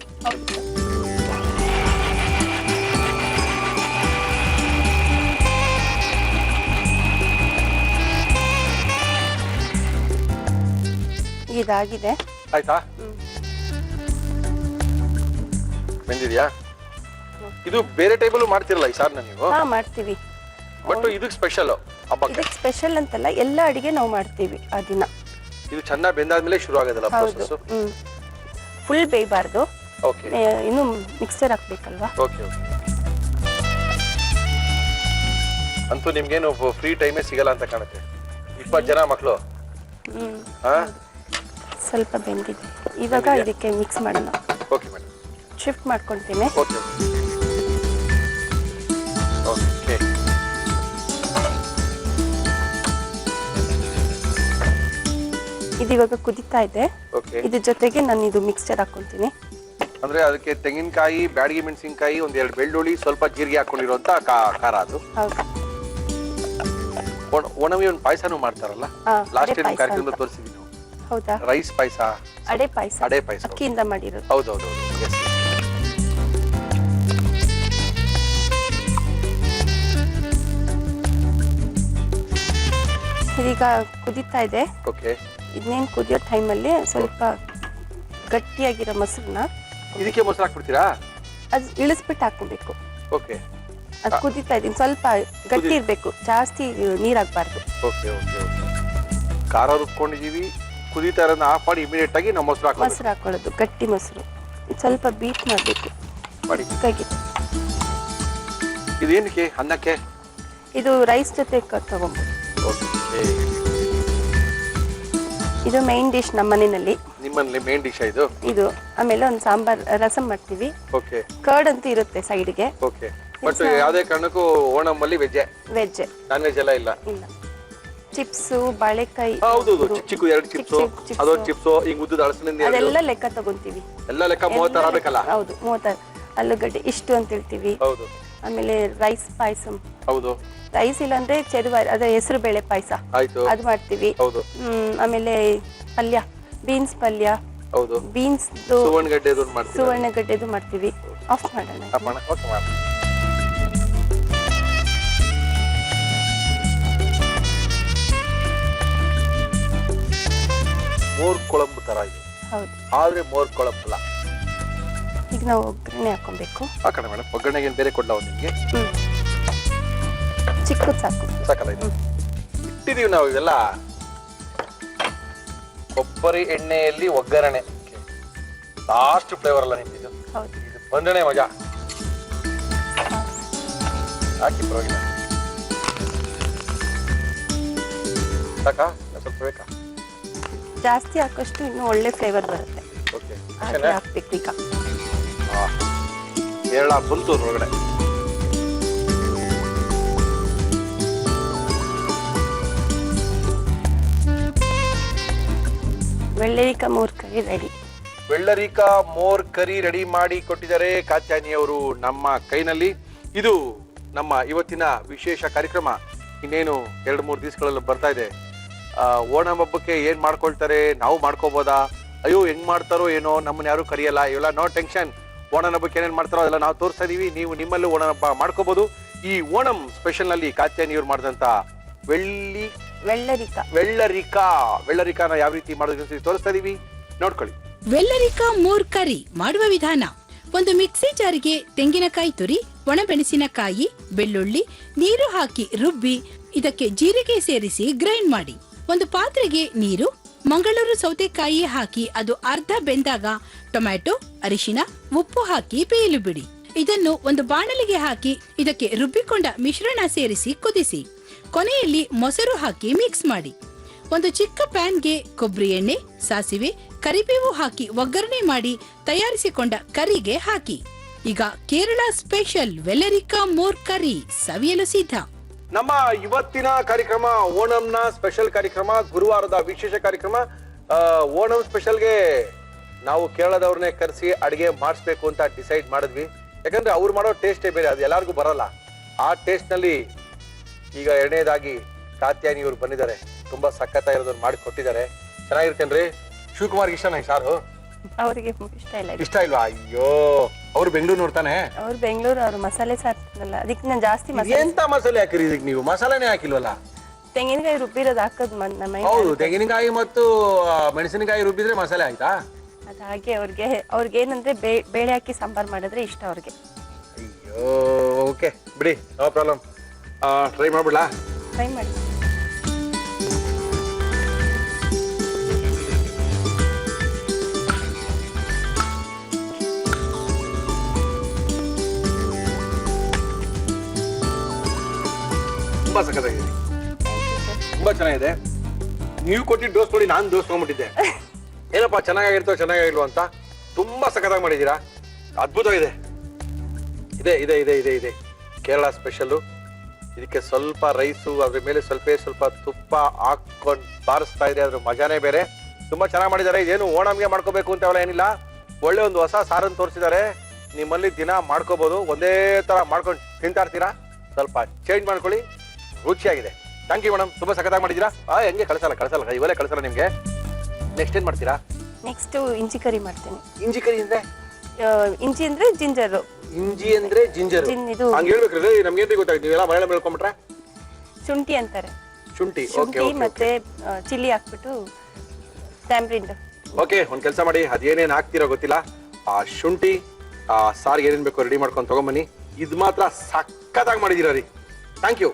ಇದಾಗಿದೆ. ಆಯ್ತಾ? ಬಂದಿದ್ಯಾ? ಇದು ಬೇರೆ ಟೈಬಲ್ ಮಾಡ್ತಿರಲ್ಲ ಈ ಸಾರ್ನ ನೀವು? ಮಾಡ್ತೀವಿ. ಬಟ್ ಇದಕ್ಕೆ ಸ್ಪೆಷಲ್ ಹಬ್ಬಕ್ಕೆ. ಇದಕ್ಕೆ ಸ್ಪೆಷಲ್ ಅಂತಲ್ಲ, ಎಲ್ಲ ಅಡಿಗೆ ನಾವು ಮಾಡ್ತೀವಿ ಆ ದಿನ. ಇದು ಚೆನ್ನಾಗಿ ಬೆಂದಾದ್ಮೇಲೆ ಶುರು ಆಗೋದಲ್ಲ ಪ್ರೋಸೆಸ್? ಫುಲ್ ಬೇಯಬಾರ್ದು. ಓಕೆ. ಇನ್ನು ಮಿಕ್ಸರ್ ಹಾಕ್ಬೇಕಲ್ವಾ? ಓಕೆ. ಅಂತೂ ನಿಮ್ಗೇನು ಫ್ರೀ ಟೈಮೇ ಸಿಗಲ್ಲ ಅಂತ ಕಾಣುತ್ತೆ. 20 ಜನ ಮಕ್ಕಳು. ಸ್ವಲ್ಪ ಬೆಂದಿದೆ. ಇವಾಗ ಇದಕ್ಕೆ ಮಿಕ್ಸ್ ಮಾಡೋಣ. Okay madam. ಶಿಫ್ಟ್ ಮಾಡ್ಕೊಳ್ತೀನಿ. ಓಕೆ. ಓಕೆ. ಇದು ಇವಾಗ ಕುದಿತಾ ಇದೆ. ಓಕೆ. ಇದ್ರ ಜೊತೆಗೆ ನಾನು ಇದು ಮಿಕ್ಸ್ಚರ್ ಹಾಕೊಂತೀನಿ. ಅಂದ್ರೆ ಅದಕ್ಕೆ ತೆಂಗಿನಕಾಯಿ, ಬ್ಯಾಡಗಿ ಮೆಣಸಿನಕಾಯಿ, 1-2 ಬೆಳ್ಳುಳ್ಳಿ, ಸ್ವಲ್ಪ ಜೀರಿಗೆ ಹಾಕೊಂಡಿರುವಂತ ಖಾರ ಅದು. ಹೌದು. ಒಣವಿ ಒಂದು ಪಾಯಸನೂ ಮಾಡ್ತಾರಲ್ಲ, ಲಾಸ್ಟ್ ಟೈಮ್ ಕಾರ್ಯಕ್ರಮದಲ್ಲಿ ತೋರಿಸಿದ್ವಿ ನಾವು. ಹೌದಾ? ರೈಸ್ ಪಾಯಸ, ಅಡೆ ಪಾಯಸ, ಅಕ್ಕಿಯಿಂದ ಮಾಡಿರೋದು. ಹೌದೌದು. ಇದೀಗ ಕುದೀತಾ ಇದೆ. ಓಕೆ. ಇದನ್ನೇನು ಕುದಿಯೋ ಟೈಮಲ್ಲಿ ಸ್ವಲ್ಪ ಗಟ್ಟಿಯಾಗಿರೋ ಮೊಸರನ್ನ ಇದಕ್ಕೆ ಮೊಸರು ಹಾಕ್ಬಿಡ್ತೀರಾ? ಅದು ಇಳಿಸ್ಬಿಟ್ಟು ಹಾಕೋಬೇಕು. ಓಕೆ. ಅದು ಕುದೀತಾ ಇದೆ, ಸ್ವಲ್ಪ ಗಟ್ಟಿ ಇರಬೇಕು, ಜಾಸ್ತಿ ನೀರಾಗಬಾರ್ದು. ಓಕೆ. ಖಾರ ರುಬ್ಕೊಂಡಿದೀವಿ, ಕುದೀತಾ ಇರೋದನ್ನ ಆಫ್ ಮಾಡಿ ಇಮಿಡಿಯೇಟ್ ಆಗಿ ನಾವು ಮೊಸರು ಹಾಕೊಳ್ಳೋದು. ಗಟ್ಟಿ ಮೊಸರು ಸ್ವಲ್ಪ ಬೀಟ್ ಮಾಡಬೇಕು. ಇದೇನಕ್ಕೆ? ಅನ್ನಕ್ಕೆ? ಇದು ರೈಸ್ ಜೊತೆ ತಗೊಂಬೋದು. ಇದು ಮೈನ್ ಡಿಶ್ ನಮ್ಮ ಮನೆಯಲ್ಲಿ. ನಿಮ್ಮಲ್ಲಿ ಮೇನ್ ಡಿಶ್ ಇದು? ಆಮೇಲೆ ಒಂದು ಸಾಂಬಾರ್, ರಸಂ ಮಾಡ್ತೀವಿ. ಓಕೆ. ಕರ್ಡ್ ಅಂತೂ ಇರುತ್ತೆ ಸೈಡ್ಗೆ. ಓಕೆ. ಬಟ್ ಯಾವ್ದೇ ಕಾರಣಕ್ಕೂ ಓಣಂ ಅಲ್ಲಿ ವೆಜ್ಜೆ, ವೆಜ್ ನಾನ್ ವೆಜ್ ಎಲ್ಲ ಇಲ್ಲ. ಇಲ್ಲ. ಚಿಪ್ಸು, ಬಾಳೆಕಾಯಿ, ಹೌದು ಚಿಕ್ಕ 2 ಚಿಪ್ಸು, ಅದೊಂದು ಚಿಪ್ಸು, ಹಿಂಗ್ ಉದ್ದದ ಹಳಸಿನಿಂದ ಅದೆಲ್ಲ ಲೆಕ್ಕ ತಗೊಂತೀವಿ. ಎಲ್ಲ ಲೆಕ್ಕ 36 ಆಗ್ಬೇಕಲ್ಲ? ಹೌದು 36. ಆಲೂಗಡ್ಡೆ ಇಷ್ಟು ಅಂತ ಹೇಳ್ತೀವಿ. ಹೌದು. ಆಮೇಲೆ ರೈಸ್ ಪಾಯಸ. ಹೌದು. ರೈಸ್ ಇಲ್ಲ ಅಂದ್ರೆ ಚೆರುವಾರಿ, ಅದ ಹೆಸರು ಬೇಳೆ ಪಾಯಸ, ಆಯ್ತು, ಅದು ಮಾಡ್ತೀವಿ. ಹೌದು. ಆಮೇಲೆ ಪಲ್ಯ, ಬೀನ್ಸ್ ಪಲ್ಯ. ಹೌದು. ಬೀನ್ಸ್ ಸುವರ್ಣಗಡ್ಡೆದು ಮಾಡ್ತೀವಿ. ಆಫ್ ಮಾಡೋಣ. ಮೋರ್ ಕೊಳಂಬು ತರ ಇದೆ. ಹೌದು. ಆದ್ರೆ ಮೋರ್ ಕೊಳಂಬಲ್ಲ. ಈಗ ನಾವು ಒಗ್ಗರಣೆ ಹಾಕೊಬೇಕು. ಹಾಕೋಣ ಮೇಡಮ್. ಒಗ್ಗರಣೆಗೆ ಏನ್ ಬೇರೆ ಕೊಡ್ಲಾ ನಿಮ್ಗೆ? ಚಿಕ್ಕದು ಸಾಕು. ಸಾಕಲ್ಲ ಇದು? ಇಟ್ಟಿದೀವಿ ನಾವು ಇದೆಲ್ಲ. ಕೊಬ್ಬರಿ ಎಣ್ಣೆಯಲ್ಲಿ ಒಗ್ಗರಣೆ, ಲಾಸ್ಟ್ ಫ್ಲೇವರ್ ಅಲ್ಲ ನಿಂತಿದ್ದು. ಹೌದು. ಇದು ಬಂದನೆ ಮಜಾ. ಹಾಕಿ ಪರವಾಗಿಲ್ಲ. ಸಾಕಾ? ಸ್ವಲ್ಪ ಬೇಕಾ? ಜಾಸ್ತಿ ಹಾಕಷ್ಟು ಇನ್ನು ಒಳ್ಳೆ ಫ್ಲೇವರ್ ಬರುತ್ತೆ. ಓಕೆ. ಹಾಕ್ಬೇಕು ಈಗ. ಕೇರಳ ಬಂತು ಒಳಗಡೆ. ವೆಳ್ಳರಿಕಾ ಮೋರ್ ಕರಿ ರೆಡಿ. ವೆಳ್ಳರಿಕಾ ಮೋರ್ ಕರಿ ರೆಡಿ ಮಾಡಿ ಕೊಟ್ಟಿದ್ದಾರೆ ಕಾತ್ಯಾನಿ ಅವರು ನಮ್ಮ ಕೈನಲ್ಲಿ. ಇದು ನಮ್ಮ ಇವತ್ತಿನ ವಿಶೇಷ ಕಾರ್ಯಕ್ರಮ. ಇನ್ನೇನು 2-3 ದಿವಸಗಳಲ್ಲಿ ಬರ್ತಾ ಇದೆ. ಓಣಂ ಹಬ್ಬಕ್ಕೆ ಏನ್ ಮಾಡ್ಕೊಳ್ತಾರೆ, ನಾವು ಮಾಡ್ಕೋಬೋದಾ? ಅಯ್ಯೋ ಹೆಂಗ್ ಮಾಡ್ತಾರೋ ಏನೋ, ನಮ್ಮನ್ನ ಯಾರು ಕರಿಯಲ್ಲ. ಇವೆಲ್ಲ ನೋ ಟೆನ್ಷನ್. ಓಣಂ ಹಬ್ಬಕ್ಕೆ ಏನೇನ್ ಮಾಡ್ತಾರೋ ಅದೆಲ್ಲ ನಾವು ತೋರಿಸ್ತಾ ಇದೀವಿ. ನೀವು ನಿಮ್ಮಲ್ಲೂ ಓಣಂ ಹಬ್ಬ ಮಾಡ್ಕೋಬಹುದು. ಈ ಓಣಂ ಸ್ಪೆಷಲ್ ನಲ್ಲಿ ಕಾತ್ಯಾನಿ ಅವ್ರು ಮಾಡಿದಂತ ವೆಳ್ಳರಿಕಾನ ಯಾವ ರೀತಿ ಮಾಡೋದು ತೋರಿಸ್ತಾ ಇದೀವಿ, ನೋಡ್ಕೊಳ್ಳಿ. ವೆಳ್ಳರಿಕಾ ಮೋರ್ ಕರಿ ಮಾಡುವ ವಿಧಾನ: ಒಂದು ಮಿಕ್ಸಿ ಜಾರಿಗೆ ತೆಂಗಿನಕಾಯಿ ತುರಿ, ಒಣಮೆಣಸಿನಕಾಯಿ, ಬೆಳ್ಳುಳ್ಳಿ, ನೀರು ಹಾಕಿ ರುಬ್ಬಿ ಇದಕ್ಕೆ ಜೀರಿಗೆ ಸೇರಿಸಿ ಗ್ರೈಂಡ್ ಮಾಡಿ. ಒಂದು ಪಾತ್ರೆಗೆ ನೀರು, ಮಂಗಳೂರು ಸೌತೆಕಾಯಿ ಹಾಕಿ ಅದು ಅರ್ಧ ಬೆಂದಾಗ ಟೊಮ್ಯಾಟೊ, ಅರಿಶಿನ, ಉಪ್ಪು ಹಾಕಿ ಬೇಯಲು ಬಿಡಿ. ಇದನ್ನು ಒಂದು ಬಾಣಲಿಗೆ ಹಾಕಿ ಇದಕ್ಕೆ ರುಬ್ಬಿಕೊಂಡ ಮಿಶ್ರಣ ಸೇರಿಸಿ ಕುದಿಸಿ. ಕೊನೆಯಲ್ಲಿ ಮೊಸರು ಹಾಕಿ ಮಿಕ್ಸ್ ಮಾಡಿ. ಒಂದು ಚಿಕ್ಕ ಪ್ಯಾನ್ಗೆ ಕೊಬ್ಬರಿ ಎಣ್ಣೆ, ಸಾಸಿವೆ, ಕರಿಬೇವು ಹಾಕಿ ಒಗ್ಗರಣೆ ಮಾಡಿ ತಯಾರಿಸಿಕೊಂಡ ಕರಿಗೆ ಹಾಕಿ. ಈಗ ಕೇರಳ ಸ್ಪೆಷಲ್ ವೆಳ್ಳರಿಕಾ ಮೋರ್ ಕರಿ ಸವಿಯಲು ಸಿದ್ಧ. ನಮ್ಮ ಇವತ್ತಿನ ಕಾರ್ಯಕ್ರಮ ಓಣಂನ ಸ್ಪೆಷಲ್ ಕಾರ್ಯಕ್ರಮ, ಗುರುವಾರದ ವಿಶೇಷ ಕಾರ್ಯಕ್ರಮ. ಓಣಂ ಸ್ಪೆಷಲ್ಗೆ ನಾವು ಕೇರಳದವ್ರನ್ನೇ ಕರೆಸಿ ಅಡಿಗೆ ಮಾಡಿಸ್ಬೇಕು ಅಂತ ಡಿಸೈಡ್ ಮಾಡಿದ್ವಿ. ಯಾಕಂದ್ರೆ ಅವ್ರು ಮಾಡೋ ಟೇಸ್ಟೇ ಬೇರೆ, ಅದು ಎಲ್ಲರಿಗೂ ಬರಲ್ಲ. ಆ ಟೇಸ್ಟ್ ನಲ್ಲಿ ಈಗ ಎರಡನೇದಾಗಿ ಕಾತ್ಯಾನಿ ಇವ್ರು ಬಂದಿದ್ದಾರೆ. ತುಂಬಾ ಸಖತ್ತಾಗಿರೋದನ್ನ ಮಾಡಿ ಕೊಟ್ಟಿದ್ದಾರೆ. ಚೆನ್ನಾಗಿರ್ತೇನ್ರಿ? ಶಿವಕುಮಾರ್ಗೆ ಇಷ್ಟನಾ ಸಾರು? ಅವರಿಗೆ ಇಷ್ಟ ಇಲ್ಲ. ಇಷ್ಟ ಇಲ್ವಾ? ಅಯ್ಯೋ, ಅವ್ರು ಬೆಂಗಳೂರು ನೋಡ್ತಾನೆ. ಅವ್ರು ಬೆಂಗಳೂರು, ಅವ್ರು ಮಸಾಲೆ ಸಾರಲ್ಲ, ಅದಕ್ಕೆ ನಾನು ಜಾಸ್ತಿ ಎಂತ ಮಸಾಲೆ ಹಾಕಿರಿ ಇದಕ್ಕೆ? ನೀವು ಮಸಾಲೆನೇ ಹಾಕಿಲ್ವಲ್ಲ? ತೆಂಗಿನಕಾಯಿ ರುಬ್ಬಿರೋದು ಹಾಕೋದು. ಹೌದು, ತೆಂಗಿನಕಾಯಿ ಮತ್ತು ಮೆಣಸಿನಕಾಯಿ ರುಬ್ಬಿದ್ರೆ ಮಸಾಲೆ ಆಯ್ತಾ? ಅದು ಹಾಗೆ ಅವ್ರಿಗೆ ಏನಂದ್ರೆ ಬೇಳೆ ಹಾಕಿ ಸಾಂಬಾರ್ ಮಾಡಿದ್ರೆ ಇಷ್ಟ ಅವ್ರಿಗೆ. ಅಯ್ಯೋ, ಓಕೆ ಬಿಡಿ, ನೋ ಪ್ರಾಬ್ಲಮ್. ಟ್ರೈ ಮಾಡ್ಬಿಡ್ಲಾ? ಟ್ರೈ ಮಾಡಿ. ತುಂಬಾ ಸಖತ್ತಾಗಿದೆ, ತುಂಬಾ ಚೆನ್ನಾಗಿದೆ. ನೀವು ಕೊಟ್ಟಿದ್ದ ಡೋಸ್ ನೋಡಿ ನಾನು ಡೋಸ್ ತಗೊಂಡ್ಬಿಟ್ಟಿದ್ದೆ. ಏನಪ್ಪಾ ಚೆನ್ನಾಗಿಲ್ವೋ ಅಂತ. ತುಂಬಾ ಸಖತ್ತಾಗಿ ಮಾಡಿದೀರಾ, ಅದ್ಭುತವಾಗಿದೆ. ಇದೆ ಇದೆ ಇದೆ ಇದೆ ಇದೆ ಕೇರಳ ಸ್ಪೆಷಲ್ಲು. ಇದಕ್ಕೆ ಸ್ವಲ್ಪ ರೈಸು, ಅದ್ರ ಮೇಲೆ ಸ್ವಲ್ಪ ತುಪ್ಪ ಹಾಕೊಂಡು ಬಾರಿಸ್ತಾ ಇದೆ, ಅದ್ರ ಮಜಾನೇ ಬೇರೆ. ತುಂಬಾ ಚೆನ್ನಾಗಿ ಮಾಡಿದ್ದಾರೆ. ಇದೇನು ಓಣಂಗೆ ಮಾಡ್ಕೋಬೇಕು ಅಂತ ಅವೆಲ್ಲ ಏನಿಲ್ಲ. ಒಳ್ಳೆ ಒಂದು ಹೊಸ ಸಾರನ್ನು ತೋರಿಸಿದ್ದಾರೆ. ನಿಮ್ಮಲ್ಲಿ ದಿನ ಮಾಡ್ಕೋಬಹುದು, ಒಂದೇ ತರ ಮಾಡ್ಕೊಂಡು ತಿಂತಾ ಇರ್ತೀರಾ. ಸ್ವಲ್ಪ ಚೇಂಜ್ ಮಾಡ್ಕೊಳ್ಳಿ, ರುಚಿಯಾಗಿದೆ. ಥ್ಯಾಂಕ್ ಯು ಮೇಡಮ್, ತುಂಬಾ ಸಖತ್ತಾಗಿ ಮಾಡಿದ್ದೀರಾ. ಹೆಂಗೆ ಕಳಿಸಲ್ಲ ಇವೆಲ್ಲ ಕಳಿಸಲ್ಲ ನಿಮ್ಗೆ. ನೆಕ್ಸ್ಟ್ ಏನ್ ಮಾಡ್ತೀರಾ? ನೆಕ್ಸ್ಟ್ ಇಂಚಿ ಕರಿ ಮಾಡ್ತೇನೆ. ಇಂಚಿ ಕರಿ ಅಂದ್ರೆ? ಇಂಚಿ ಅಂದ್ರೆ ಜಿಂಜರ್. ಇಂಜಿ ಅಂದ್ರೆ ಜಿಂಜರ್. ಹಂಗೆ ಹೇಳ್ಬೇಕ್ರಿ, ನಮ್ಗೆ ಏನ್ ಗೊತ್ತಾಗುತ್ತೆ? ನೀವೆಲ್ಲ ಮಲಯಾಳಂ ಹೇಳ್ಕೊಂಡ್ಬಿಟ್ರೆ ಶುಂಠಿ ಅಂತಾರೆ. ಶುಂಠಿ ಮತ್ತೆ ಚಿಲ್ಲಿ ಹಾಕ್ಬಿಟ್ಟು ಟ್ಯಾಮ್ರಿಂಡ್. ಓಕೆ, ಒಂದ್ ಕೆಲಸ ಮಾಡಿ, ಅದೇನೇನ್ ಹಾಕ್ತಿರೋ ಗೊತ್ತಿಲ್ಲ, ಆ ಶುಂಠಿ ಆ ಸಾರಿಗೆ ಏನೇನ್ ಬೇಕು ರೆಡಿ ಮಾಡ್ಕೊಂಡು ತಗೊಂಬನ್ನಿ. ಇದು ಮಾತ್ರ ಸಖತ್ತಾಗಿ ಮಾಡಿದೀರ ರೀ. ಥ್ಯಾಂಕ್ ಯು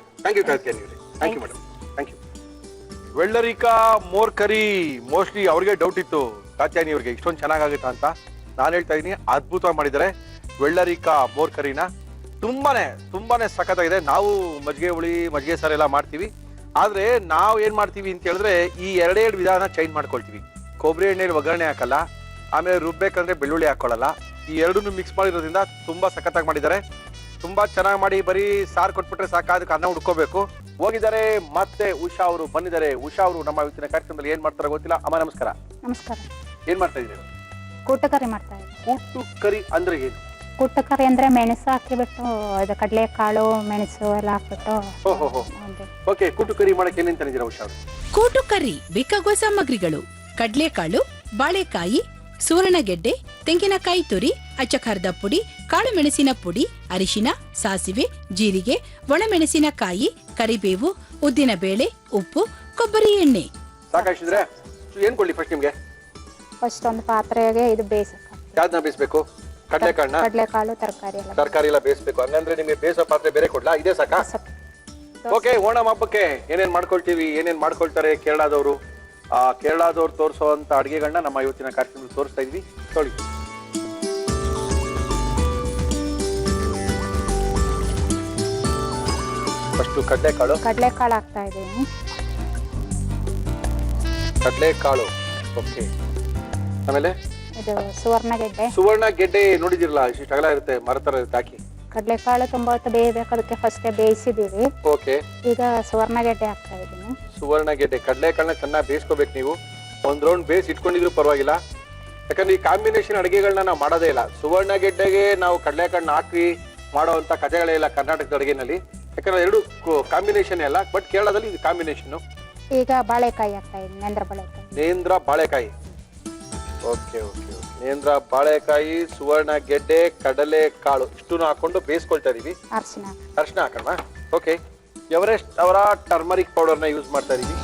ಕಾತ್ಯಾನಿ ಅವರೇ. Thank you madam, thank you. ವೆಳ್ಳರಿಕಾ ಮೋರ್ ಕರಿ ಮೋಸ್ಟ್ಲಿ ಅವ್ರಿಗೆ ಡೌಟ್ ಇತ್ತು ಕಾತ್ಯಾನಿ ಅವ್ರಿಗೆ ಇಷ್ಟೊಂದು ಚೆನ್ನಾಗಾಗುತ್ತಾ ಅಂತ. ನಾನು ಹೇಳ್ತಾ ಇದೀನಿ, ಅದ್ಭುತವಾಗಿ ಮಾಡಿದ್ದಾರೆ ವೆಳ್ಳರಿಕಾ ಮೋರ್ ಕರಿನ. ತುಂಬಾನೇ ಸಖತ್ತಾಗಿದೆ. ನಾವು ಮಜ್ಜಿಗೆ ಹುಳಿ, ಮಜ್ಜಿಗೆ ಸಾರು ಎಲ್ಲ ಮಾಡ್ತೀವಿ. ಆದ್ರೆ ನಾವು ಏನ್ ಮಾಡ್ತೀವಿ ಅಂತ ಹೇಳಿದ್ರೆ ಈ ಎರಡೆರಡು ವಿಧಾನ ಚೇಂಜ್ ಮಾಡ್ಕೊಳ್ತೀವಿ. ಕೊಬ್ಬರಿ ಎಣ್ಣೆಲಿ ಒಗ್ಗರಣೆ ಹಾಕಲ್ಲ, ಆಮೇಲೆ ರುಬ್ಬೇಕಂದ್ರೆ ಬೆಳ್ಳುಳ್ಳಿ ಹಾಕೊಳ್ಳಲ್ಲ. ಈ ಎರಡನ್ನೂ ಮಿಕ್ಸ್ ಮಾಡಿರೋದ್ರಿಂದ ತುಂಬಾ ಸಖತ್ತಾಗಿ ಮಾಡಿದ್ದಾರೆ. ತುಂಬಾ ಚೆನ್ನಾಗಿ ಮಾಡಿ, ಬರೀ ಸಾರು ಕೊಟ್ಬಿಟ್ರೆ ಸಾಕ, ಅದಕ್ಕೆ ಅನ್ನ ಹುಡ್ಕೋಬೇಕು. ಹೋಗಿದ್ದಾರೆ ಮತ್ತೆ ಉಷಾ ಅವರು ಬಂದಿದ್ದಾರೆ. ಉಷಾ ಅವರು ನಮ್ಮ ಇವತ್ತಿನ ಕಾರ್ಯಕ್ರಮದಲ್ಲಿ ಏನ್ ಮಾಡ್ತಾರೋ ಗೊತ್ತಿಲ್ಲ. ಅಮ್ಮ ನಮಸ್ಕಾರ. ನಮಸ್ಕಾರ. ಏನ್ ಮಾಡ್ತಾ ಇದ್ದೀರಿ? ಕೂಟು ಕರಿ ಮಾಡ್ತಾ ಇದ್ದೀವಿ. ಕೂಟು ಕರಿ ಅಂದ್ರೆ ಏನು? ಕೂಟು ಕರಿ ಅಂದ್ರೆ ಮೆಣಸು ಹಾಕಿಬಿಟ್ಟು ಇದು ಕಡಲೆಕಾಳು ಮೆಣಸು ಎಲ್ಲ ಹಾಕ್ಬಿಟ್ಟು. ಓಕೆ, ಕೂಟು ಕರಿ ಮಾಡಕ್ಕೆ ಏನೇನ್ ತಂದಿದ್ದೀರಾ ಉಷಾ ಅವರು? ಕೂಟು ಕರಿ ಬೇಕಾಗುವ ಸಾಮಗ್ರಿಗಳು: ಕಡ್ಲೆಕಾಳು, ಬಾಳೆಕಾಯಿ, ಸುವರ್ಣಗೆಡ್ಡೆ, ತೆಂಗಿನಕಾಯಿ ತುರಿ, ಅಚ್ಚಖಾರದ ಪುಡಿ, ಕಾಳು ಮೆಣಸಿನ ಪುಡಿ, ಅರಿಶಿನ, ಸಾಸಿವೆ, ಜೀರಿಗೆ, ಒಣಮೆಣಸಿನಕಾಯಿ, ಕರಿಬೇವು, ಉದ್ದಿನ ಬೇಳೆ, ಉಪ್ಪು, ಕೊಬ್ಬರಿ ಎಣ್ಣೆ. ಸಾಕಾಗಿದ್ರೆ ಏನ್ ಕೊಡ್ಲಿ ಫಸ್ಟ್ ನಿಮ್ಗೆ? ಫಸ್ಟ್ ಒಂದು ಪಾತ್ರೆಗೆ ಇದು ಬೇಯಿಸಕ್ಕೆ. ಯಾವ್ದನ್ನ ಬೇಯಿಸ್ಬೇಕು? ಕಡ್ಲೆಕಾಳನ್ನ? ಕಡಲೆಕಾಳು ತರಕಾರಿ ಎಲ್ಲ ಬೇಯಿಸ್ಬೇಕು. ಹಂಗಂದ್ರೆ ನಿಮ್ಗೆ ಬೇಯಿಸೋ ಪಾತ್ರೆ ಬೇರೆ ಕೊಡ್ಲಾ? ಇದೇ ಸಾಕಾ? ಓಕೆ, ಓಣಂ ಹಬ್ಬಕ್ಕೆ ಏನೇನ್ ಮಾಡ್ಕೊಳ್ತೀವಿ, ಏನೇನ್ ಮಾಡ್ಕೊಳ್ತಾರೆ ಕೇರಳದವರು, ಆ ಕೇರಳದವ್ರು ತೋರಿಸುವಂತ ಅಡಿಗೆಗಳನ್ನ ನಮ್ಮ ಇವತ್ತಿನ ಕಾರ್ಯಕ್ರಮದಲ್ಲಿ ತೋರಿಸ್ತಾ ಇದ್ವಿ. ನೋಡಿ, ಫಸ್ಟ್ ಕಡ್ಲೆಕಾಳು ಹಾಕ್ತಾ ಇದ್ದೀನಿ. ಕಡ್ಲೆಕಾಳು, ಓಕೆ. ಆಮೇಲೆ ಇದು ಸುವರ್ಣಗೆಡ್ಡೆ ನೋಡಿದಿರಲ್ಲ, ಇಷ್ಟು ಅಗಲ ಇರುತ್ತೆ, ಮರ ತರ ಇರುತ್ತೆ, ಹಾಕಿ. ಕಡಲೆಕಾಳು ತುಂಬಾ ಹೊತ್ತು ಬೇಯಬೇಕು, ಅದಕ್ಕೆ ಫಸ್ಟ್ ಬೇಯಿಸಿದೀವಿ. ಓಕೆ, ಈಗ ಸುವರ್ಣಗೆಡ್ಡೆ ಹಾಕ್ತಾ ಇದ್ದೀನಿ. ಸುವರ್ಣಗೆಡ್ಡೆ, ಕಡಲೆಕಾಳನ್ನ ಚೆನ್ನಾಗಿ ಬೇಯಿಸ್ಕೋಬೇಕು ನೀವು. ಒಂದ್ ರೌಂಡ್ ಬೇಯಿಸಿ ಇಟ್ಕೊಂಡಿದ್ರು ಪರವಾಗಿಲ್ಲ, ಯಾಕಂದ್ರೆ ಈ ಕಾಂಬಿನೇಷನ್ ಅಡಿಗೆಗಳನ್ನ ನಾವು ಮಾಡೋದೇ ಇಲ್ಲ. ಸುವರ್ಣಗೆಡ್ಡೆಗೆ ನಾವು ಕಡಲೆಕಾಳನ್ನ ಹಾಕಿ ಮಾಡುವಂತ ಕಥೆಗಳೇ ಇಲ್ಲ ಕರ್ನಾಟಕದ ಅಡಿಗೆನಲ್ಲಿ, ಯಾಕಂದ್ರೆ ಎರಡು ಕಾಂಬಿನೇಷನ್ ಅಲ್ಲ. ಬಟ್ ಕೇರಳದಲ್ಲಿ ಇದು ಕಾಂಬಿನೇಷನ್. ಈಗ ಬಾಳೆಕಾಯಿ ಹಾಕ್ತಾ ಇದ್ದೀನಿ, ನೇಂದ್ರ ಬಾಳೆಕಾಯಿ. ಓಕೆ ಓಕೆ, ನೇಂದ್ರ ಬಾಳೆಕಾಯಿ, ಸುವರ್ಣಗೆಡ್ಡೆ, ಕಡಲೆ ಕಾಳು ಇಷ್ಟನ್ನು ಹಾಕೊಂಡು ಬೇಯಿಸ್ಕೊಳ್ತಾ ಇದೀವಿ. ಅರಿಶಿನ ಹಾಕೋಣ. ಓಕೆ, ಎವರೆಸ್ಟ್ ಅವರ ಟರ್ಮರಿಕ್ ಪೌಡರ್ ನ ಯೂಸ್ ಮಾಡ್ತಾ ಇದೀವಿ.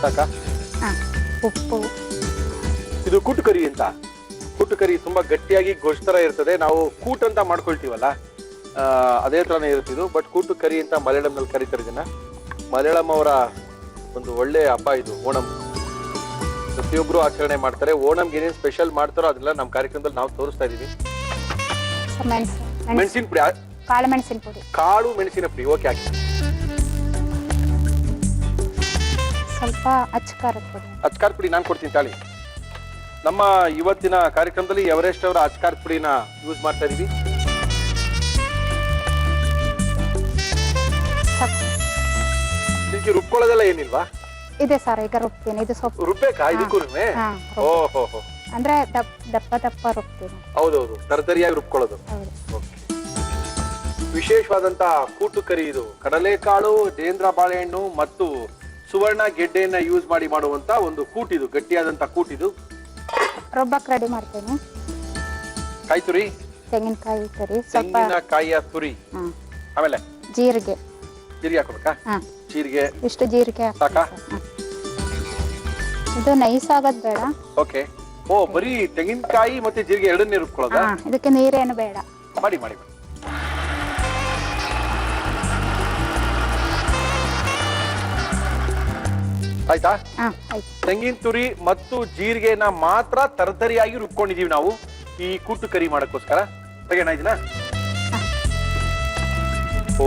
ಸಾಕಾ? ಉಪ್ಪು. ಇದು ಕೂಟು ಕರಿ ಅಂತ. ಕೂಟು ಕರಿ ತುಂಬಾ ಗಟ್ಟಿಯಾಗಿ ಗೊಜ್ಜು ತರ ಇರ್ತದೆ. ನಾವು ಕೂಟ್ ಅಂತ ಮಾಡ್ಕೊಳ್ತೀವಲ್ಲ, ಅದೇ ತರನೇ ಇರ್ತಿದ್ದು. ಬಟ್ ಕೂಟು ಕರಿ ಅಂತ ಮಲಯಾಳಂ ನಲ್ಲಿ ಕರೀತಾರೆ ಇದನ್ನ. ಮಲಯಾಳಂ ಅವರ ಒಂದು ಒಳ್ಳೆ ಹಬ್ಬ ಇದು ಓಣಂ. ಪ್ರತಿಯೊಬ್ರು ಆಚರಣೆ ಮಾಡ್ತಾರೆ. ಓಣಂಗೆ ಏನೇನು ಸ್ಪೆಷಲ್ ಮಾಡ್ತಾರೋ ಅದೆಲ್ಲ ನಮ್ಮ ಕಾರ್ಯಕ್ರಮದಲ್ಲಿ ನಾವು ತೋರಿಸ್ತಾ ಇದೀವಿ. ಮೆಣಸಿನ ಪುಡಿ, ಕಾಳು ಮೆಣಸಿನ ಪುಡಿ. ಓಕೆ, ಹಾಕಿ. ಸ್ವಲ್ಪ ಅಚ್ಕಾರದ ಪುಡಿ ನಾನು ಕೊಡ್ತೀನಿ ತಾಳಿ. ನಮ್ಮ ಇವತ್ತಿನ ಕಾರ್ಯಕ್ರಮದಲ್ಲಿ ಎವರೆಸ್ಟ್ ಅವರ ಅಚ್ಕಾರದ ಪುಡಿನ ಯೂಸ್ ಮಾಡ್ತಾ ಇದೀವಿ. ಇದಕ್ಕೆ ರುಬ್ಕೊಳ್ಳೋದೆಲ್ಲ ಏನಿಲ್ವಾ? ಇದೆ ಸರ್, ಈಗ ರುಬ್ತೀನಿ. ಇದು ಸೊಪ್ಪು ರುಬ್ಬೇಕಾ ಇದಕ್ಕೂ? ಓಹೋ, ಅಂದ್ರೆ ದಪ್ಪ ರುಬ್ತೀನಿ. ಹೌದೌದು, ತರತರಿಯಾಗಿ ರುಬ್ಕೊಳ್ಳೋದು. ವಿಶೇಷವಾದಂತ ಕೂಟು ಕರಿ ಇದು. ಕಡಲೆಕಾಳು, ನೇಂದ್ರ ಬಾಳೆಹಣ್ಣು ಮತ್ತು ಸುವರ್ಣ ಗೆಡ್ಡೆಯನ್ನ ಯೂಸ್ ಮಾಡಿ ಮಾಡುವಂತ ಒಂದು ಕೂಟಿದು, ಗಟ್ಟಿಯಾದಂತ ಕೂಟಿದು. ರುಬ್ಬಕ್ ರೆಡಿ ಮಾಡ್ತೇನೆ. ಕಾಯಿ ತುರಿ, ತೆಂಗಿನಕಾಯಿ ತುರಿ, ತೆಂಗಿನಕಾಯಿಯ ತುರಿ, ಆಮೇಲೆ ಜೀರಿಗೆ ಹಾಕೋಬೇಕಾ? ಜೀರಿಗೆ ಇಷ್ಟು ಜೀರಿಗೆ ಸಾಕಾ? ಇದು ನೈಸ್ ಆಗೋದ್ ಬೇಡ. ಓಕೆ. ಓ, ಬರೀ ತೆಂಗಿನಕಾಯಿ ಮತ್ತೆ ಜೀರಿಗೆ ಎರಡನ್ನೇ ರುಬ್ಕೊಳ್ಳೋದಾ? ಇದಕ್ಕೆ ನೀರೇನು ಬೇಡ. ಮಾಡಿ ಮಾಡಿ. ಆಯ್ತಾ? ತೆಂಗಿನ ತುರಿ ಮತ್ತು ಜೀರಿಗೆನ ಮಾತ್ರ ತರತರಿಯಾಗಿ ರುಬ್ಕೊಂಡಿದೀವಿ ನಾವು ಈ ಕೂಟು ಕರಿ ಮಾಡಕ್ಕೋಸ್ಕರ. ತೆಗೆಣ ಇದನ್ನ.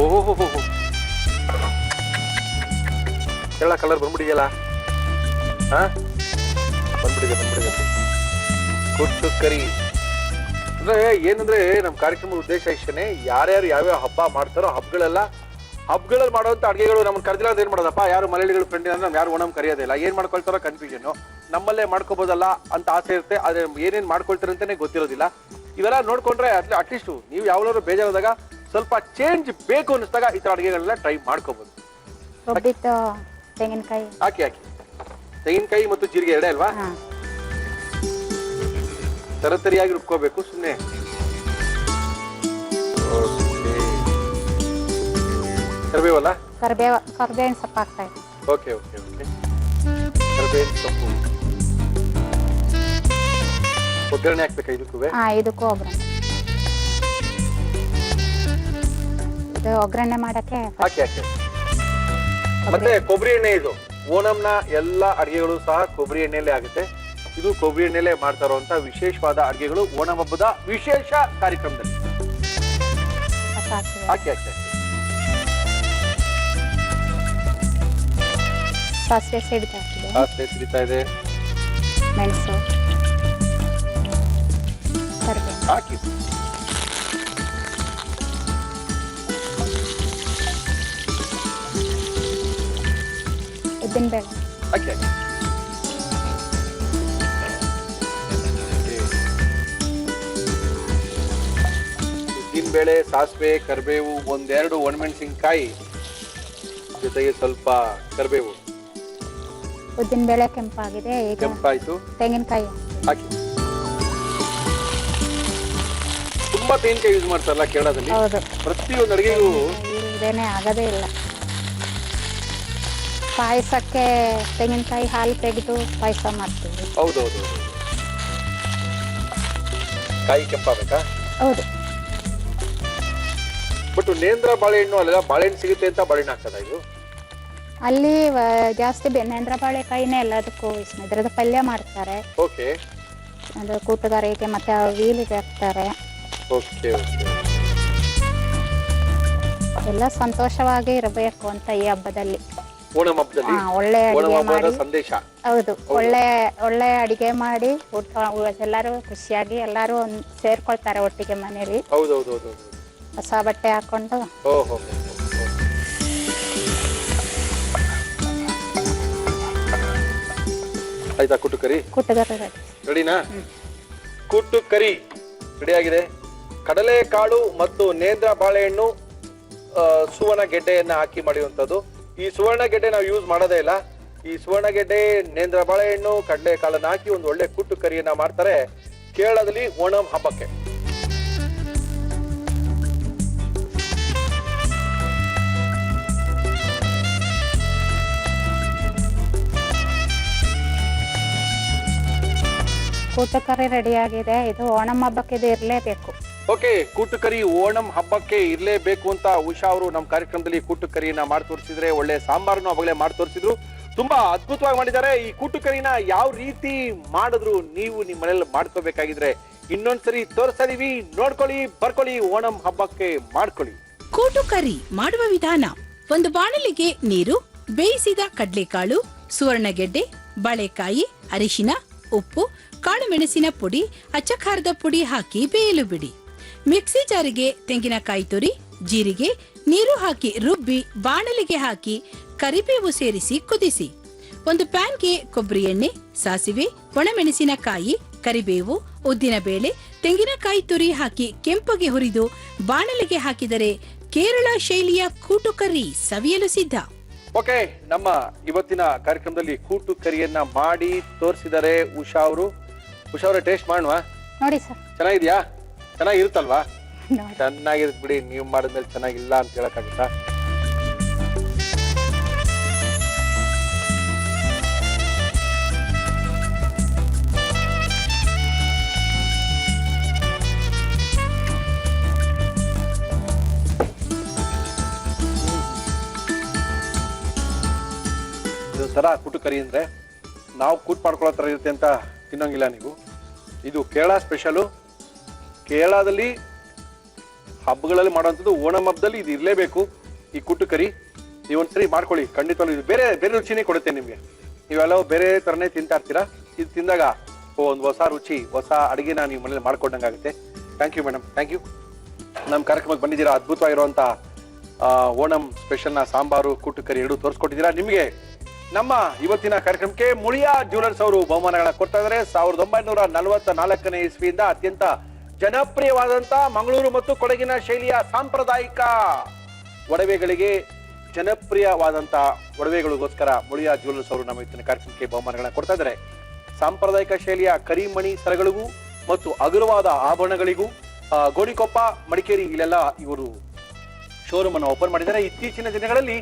ಓಹೋ, ಎಲ್ಲ ಕಲರ್ ಬಂದ್ಬಿಟ್ಟಿದೆಯಲ್ಲ. ಬಂದ್ಬಿಟ್ಟಿದೆ. ಕೂಟು ಕರಿ ಅಂದ್ರೆ ಏನಂದ್ರೆ ನಮ್ಮ ಕಾರ್ಯಕ್ರಮದ ಉದ್ದೇಶ ಇಷ್ಟನೇ. ಯಾರ್ಯಾರು ಯಾವ್ಯಾವ ಹಬ್ಬ ಮಾಡ್ತಾರೋ ಹಬ್ಬಗಳಲ್ಲಿ ಮಾಡುವಂತ ಅಡುಗೆಗಳು ನಮ್ಮನ್ನ ಕರೆದಿಲ್ಲ ಅಂತ ಏನ್ ಮಾಡೋದಪ್ಪ? ಯಾರು ಮಲಯಾಳಿಗಳು ಫ್ರೆಂಡ್ ಅಂದ್ರೆ ಯಾರು ಓಣಂ ಕರೆಯೋದಿಲ್ಲ. ಏನ್ ಮಾಡ್ಕೊಳ್ತಾರೋ ಕನ್ಫ್ಯೂಷನ್. ನಮ್ಮಲ್ಲೇ ಮಾಡ್ಕೋಬಹುದಲ್ಲ ಅಂತ ಆಸೆ ಇರುತ್ತೆ, ಆದ್ರೆ ಏನೇನ್ ಮಾಡ್ಕೊಳ್ತಾರೆ ಅಂತಾನೆ ಗೊತ್ತಿರೋದಿಲ್ಲ. ಇವೆಲ್ಲ ನೋಡ್ಕೊಂಡ್ರೆ ಅಟ್ಲೀಸ್ಟ್ ನೀವು ಯಾವ್ದಾದ್ರು ಬೇಜಾರಾದಾಗ, ಸ್ವಲ್ಪ ಚೇಂಜ್ ಬೇಕು ಅನಿಸಿದಾಗ ಈ ತರ ಅಡುಗೆಗಳನ್ನ ಟ್ರೈ ಮಾಡ್ಕೋಬಹುದು. ತೆಂಗಿನಕಾಯಿ ಹಾಕಿ. ತೆಂಗಿನಕಾಯಿ ಮತ್ತು ಜೀರಿಗೆ ಎರಡೇ ಅಲ್ವಾ? ತರತರಿಯಾಗಿ ರುಬ್ಕೋಬೇಕು ಸುಮ್ಮನೆ. ಕರಿಬೇವಲ್ಲ? ಕರಿಬೇವಿನ ಸೊಪ್ಪು ಹಾಕ್ತಾ ಇದ್ದೀನಿ. ಓಕೆ. ಕರಿಬೇವಿನ ಸೊಪ್ಪು ಒಗ್ಗರಣೆ ಹಾಕ್ಬೇಕಾ ಇದಕ್ಕೂ? ಇದಕ್ಕೂ ಒಗ್ಗರಣೆ ಮಾಡಕ್ಕೆ ಹಾಕಿ. ಮತ್ತೆ ಕೊಬ್ಬರಿ ಎಣ್ಣೆ. ಇದು ಓಣಂನ ಎಲ್ಲ ಅಡಿಗೆಗಳು ಸಹ ಕೊಬ್ಬರಿ ಎಣ್ಣೆಯಲ್ಲೇ ಆಗುತ್ತೆ. ಇದು ಕೊಬ್ಬರಿ ಎಣ್ಣೆಲೆ ಮಾಡ್ತಾ ಇರುವಂತ ವಿಶೇಷವಾದ ಅಡಿಗೆಗಳು ಓಣಂ ಹಬ್ಬದ ವಿಶೇಷ ಕಾರ್ಯಕ್ರಮದಲ್ಲಿ. ಹಾಕಿ. ಸಾಸಿವೆ ಸಿಡಿತಾ ಇದೆ. ಮೆಣಸು ಹಾಕಿ. ಉದ್ದಿನ ಬೇಳೆ. ಹಾಕಿ ಉದ್ದಿನ ಬೇಳೆ, ಸಾಸಿವೆ, ಕರಿಬೇವು, ಒಂದೆರಡು ಒಣಮೆಣಸಿನಕಾಯಿ, ಜೊತೆಗೆ ಸ್ವಲ್ಪ ಕರಿಬೇವು. ಉದ್ದಿನ ಬೇಳೆ ಕೆಂಪಾಗಿದೆ. ಈಗ ಕೆಂಪಾಯ್ತು. ತೆಂಗಿನಕಾಯಿ ಹಾಕಿ. ತುಂಬಾ ತೆಂಗಿನಕಾಯಿ ಯೂಸ್ ಮಾಡ್ತಾರಲ್ಲ ಕೇರಳದಲ್ಲಿ. ಹೌದು. ಪ್ರತಿಯೊಂದು ಅಡಿಗೆಗೂ ಇದೇನೆ ಆಗೋದೇ ಇಲ್ಲ. ಪಾಯಸಕ್ಕೆ ತೆಂಗಿನಕಾಯಿ ಹಾಲು ತೆಗೆದು ಪಾಯಸ ಮಾಡ್ತೀವಿ. ಹೌದೌದು. ಕಾಯಿ ಕೆಂಪಾಗಬೇಕಾ? ಹೌದು. ಬಟ್ ನೇಂದ್ರ ಬಾಳೆಹಣ್ಣು ಅಲ್ಲೆಲ್ಲ ಬಾಳೆಹಣ್ಣು ಸಿಗುತ್ತೆ ಅಂತ ಬಾಳೆಹಣ್ಣು ಹಾಕ್ತದ ಇದು? ಅಲ್ಲಿ ಜಾಸ್ತಿ ನೇಂದ್ರ ಬಾಳೆಕಾಯಿನೇ ಎಲ್ಲದಕ್ಕೂ ಇದ್ರದ್ದು ಪಲ್ಯ ಮಾಡ್ತಾರೆ. ಓಕೆ. ಅದು ಕೂಟುಗಾರಿಕೆ ಮತ್ತೆ ವೀಲಿಗೆ ಹಾಕ್ತಾರೆ. Okay okay. ಎಲ್ಲ ಸಂತೋಷವಾಗಿ ಇರಬೇಕು ಅಂತ ಈ ಹಬ್ಬದಲ್ಲಿ. ಓಣಂ ಹಬ್ಬದಲ್ಲಿ ಒಳ್ಳೆ ಅಡಿಗೆ ಮಾಡಿ. ಸಂದೇಶ. ಹೌದು. ಒಳ್ಳೆ ಅಡಿಗೆ ಮಾಡಿ ಎಲ್ಲರೂ ಖುಷಿಯಾಗಿ ಎಲ್ಲರೂ ಸೇರ್ಕೊಳ್ತಾರೆ ಒಟ್ಟಿಗೆ ಮನೇಲಿ. ಹೌದೌದು. ಹೊಸ ಬಟ್ಟೆ ಹಾಕೊಂಡು. ಓಹೋ. ಆಯ್ತಾ ಕುಟ್ಟು ಕರಿ? ಕೂಟುಗಾರ ರೆಡಿನಾ? ಕುಟ್ಟು ಕರಿ ರೆಡಿ ಆಗಿದೆ. ಕಡಲೆಕಾಳು ಮತ್ತು ನೇಂದ್ರ ಬಾಳೆಹಣ್ಣು, ಸುವರ್ಣ ಗೆಡ್ಡೆಯನ್ನ ಹಾಕಿ ಮಾಡಿರುವಂತದ್ದು. ಈ ಸುವರ್ಣ ಗೆಡ್ಡೆ ನಾವು ಯೂಸ್ ಮಾಡೋದೇ ಇಲ್ಲ. ಈ ಸುವರ್ಣ ಗೆಡ್ಡೆ, ನೇಂದ್ರ ಬಾಳೆಹಣ್ಣು, ಕಡಲೆಕಾಳನ್ನ ಹಾಕಿ ಒಂದು ಒಳ್ಳೆ ಕುಟ್ಟು ಕರಿಯನ್ನ ಮಾಡ್ತಾರೆ ಕೇರಳದಲ್ಲಿ ಓಣಂ ಹಬ್ಬಕ್ಕೆ. ಕೂಟುಕರಿ ರೆಡಿ ಆಗಿದೆ. ಇದು ಓಣಂ ಹಬ್ಬಕ್ಕೆ ಇದು ಇರಲೇಬೇಕು. ಓಕೆ, ಕೂಟು ಕರಿ ಓಣಂ ಹಬ್ಬಕ್ಕೆ ಇರ್ಲೇಬೇಕು ಅಂತ ಉಷಾ ಅವರು ನಮ್ಮ ಕಾರ್ಯಕ್ರಮದಲ್ಲಿ ಕೂಟು ಕರಿಯನ್ನ ಮಾಡಿ ತೋರಿಸಿದ್ರೆ, ಒಳ್ಳೆ ಸಾಂಬಾರನ್ನು ಅವಾಗಲೇ ಮಾಡಿ ತೋರಿಸಿದ್ರು. ತುಂಬಾ ಅದ್ಭುತವಾಗಿ ಮಾಡಿದ್ದಾರೆ. ಈ ಕೂಟು ಕರಿನ ಯಾವ ರೀತಿ ಮಾಡಿದ್ರು ನೀವು ನಿಮ್ಮ ಮನೇಲಿ ಮಾಡ್ಕೋಬೇಕಾಗಿದ್ರೆ ಇನ್ನೊಂದ್ಸರಿ ತೋರಿಸ್ತಾ ಇದೀವಿ, ನೋಡ್ಕೊಳ್ಳಿ, ಬರ್ಕೊಳ್ಳಿ, ಓಣಂ ಹಬ್ಬಕ್ಕೆ ಮಾಡ್ಕೊಳ್ಳಿ. ಕೂಟು ಕರಿ ಮಾಡುವ ವಿಧಾನ: ಒಂದು ಬಾಣಲಿಗೆ ನೀರು, ಬೇಯಿಸಿದ ಕಡ್ಲೆಕಾಳು, ಸುವರ್ಣಗೆಡ್ಡೆ, ಬಾಳೆಕಾಯಿ, ಅರಿಶಿನ, ಉಪ್ಪು, ಕಾಳು ಮೆಣಸಿನ ಪುಡಿ, ಅಚ್ಚಖಾರದ ಪುಡಿ ಹಾಕಿ ಬೇಯಲು ಬಿಡಿ. ಮಿಕ್ಸಿ ಜಾರಿಗೆ ತೆಂಗಿನಕಾಯಿ ತುರಿ, ಜೀರಿಗೆ, ನೀರು ಹಾಕಿ ರುಬ್ಬಿ ಬಾಣಲಿಗೆ ಹಾಕಿ ಕರಿಬೇವು ಸೇರಿಸಿ ಕುದಿಸಿ. ಒಂದು ಪ್ಯಾನ್ಗೆ ಕೊಬ್ಬರಿ ಎಣ್ಣೆ, ಸಾಸಿವೆ, ಒಣಮೆಣಸಿನಕಾಯಿ, ಕರಿಬೇವು, ಉದ್ದಿನ ಬೇಳೆ, ತೆಂಗಿನಕಾಯಿ ತುರಿ ಹಾಕಿ ಕೆಂಪಗೆ ಹುರಿದು ಬಾಣಲಿಗೆ ಹಾಕಿದರೆ ಕೇರಳ ಶೈಲಿಯ ಕೂಟು ಕರಿ ಸವಿಯಲು ಸಿದ್ಧ. ಓಕೆ, ನಮ್ಮ ಇವತ್ತಿನ ಕಾರ್ಯಕ್ರಮದಲ್ಲಿ ಕೂಟು ಕರಿಯನ್ನ ಮಾಡಿ ತೋರಿಸಿದ್ದಾರೆ ಉಷಾ ಅವರು. ಉಷಾ ಅವರ ಟೇಸ್ಟ್ ಮಾಡುವ? ನೋಡಿ ಸರ್. ಚೆನ್ನಾಗಿದ್ಯಾ? ಚೆನ್ನಾಗಿರುತ್ತಲ್ವಾ? ನೋಡಿ. ಚೆನ್ನಾಗಿರುತ್ತೆ ಬಿಡಿ. ನೀವು ಮಾಡಿದ್ಮೇಲೆ ಚೆನ್ನಾಗಿಲ್ಲ ಅಂತ ಹೇಳಕ್ಕಾಗುತ್ತಾ? ಇದೊಂಥರ ಕೂಟು ಕರಿ ಅಂದ್ರೆ ನಾವು ಕೂಟ್ ಮಾಡ್ಕೊಳ್ಳೋ ತರ ಇರುತ್ತೆ ಅಂತ ತಿನ್ನೋಂಗಿಲ್ಲ ನೀವು. ಇದು ಕೇರಳ ಸ್ಪೆಷಲು. ಕೇರಳದಲ್ಲಿ ಹಬ್ಬಗಳಲ್ಲಿ ಮಾಡುವಂಥದ್ದು. ಓಣಂ ಹಬ್ಬದಲ್ಲಿ ಇದು ಇರಲೇಬೇಕು, ಈ ಕೂಟು ಕರಿ. ನೀವೊಂದ್ಸರಿ ಮಾಡ್ಕೊಳ್ಳಿ, ಖಂಡಿತವಾಗ್ಲೂ ಇದು ಬೇರೆ ಬೇರೆ ರುಚಿನೇ ಕೊಡುತ್ತೆ ನಿಮಗೆ. ನೀವೆಲ್ಲ ಬೇರೆ ಥರನೇ ತಿಂತಾ ಇರ್ತೀರಾ, ಇದು ತಿಂದಾಗ ಒಂದು ಹೊಸ ರುಚಿ, ಹೊಸ ಅಡುಗೆನ ನೀವು ಮನೇಲಿ ಮಾಡ್ಕೊಂಡಂಗಾಗುತ್ತೆ. Thank you madam, thank you. ನಮ್ಮ ಕಾರ್ಯಕ್ರಮಕ್ಕೆ ಬಂದಿದ್ದೀರಾ. ಅದ್ಭುತವಾಗಿರುವಂಥ ಓಣಂ ಸ್ಪೆಷಲ್ನ ಸಾಂಬಾರು, ಕೂಟು ಕರಿ ಎರಡೂ ತೋರಿಸ್ಕೊಟ್ಟಿದ್ದೀರಾ. ನಿಮಗೆ ನಮ್ಮ ಇವತ್ತಿನ ಕಾರ್ಯಕ್ರಮಕ್ಕೆ ಮುಳಿಯಾ ಜ್ಯುವೆಲರ್ಸ್ ಅವರು ಬಹುಮಾನಗಳನ್ನ ಕೊಡ್ತಾ ಇದ್ದಾರೆ. 1944ನೇ ಇಸ್ವಿಯಿಂದ ಅತ್ಯಂತ ಜನಪ್ರಿಯವಾದಂತ ಮಂಗಳೂರು ಮತ್ತು ಕೊಡಗಿನ ಶೈಲಿಯ ಸಾಂಪ್ರದಾಯಿಕ ಒಡವೆಗಳಿಗೆ, ಜನಪ್ರಿಯವಾದಂತ ಒಡವೆಗಳಿಗೋಸ್ಕರ ಮುಳಿಯಾ ಜ್ಯುವೆಲರ್ಸ್ ಅವರು ನಮ್ಮ ಇವತ್ತಿನ ಕಾರ್ಯಕ್ರಮಕ್ಕೆ ಬಹುಮಾನಗಳನ್ನ ಕೊಡ್ತಾ ಇದ್ದಾರೆ. ಸಾಂಪ್ರದಾಯಿಕ ಶೈಲಿಯ ಕರಿಮಣಿ ಸರಗಳಿಗೂ ಮತ್ತು ಹಗುರವಾದ ಆಭರಣಗಳಿಗೂ ಗೋಣಿಕೊಪ್ಪ, ಮಡಿಕೇರಿ ಇಲ್ಲೆಲ್ಲ ಇವರು ಶೋರೂಮ್ ಅನ್ನು ಓಪನ್ ಮಾಡಿದ್ದಾರೆ. ಇತ್ತೀಚಿನ ದಿನಗಳಲ್ಲಿ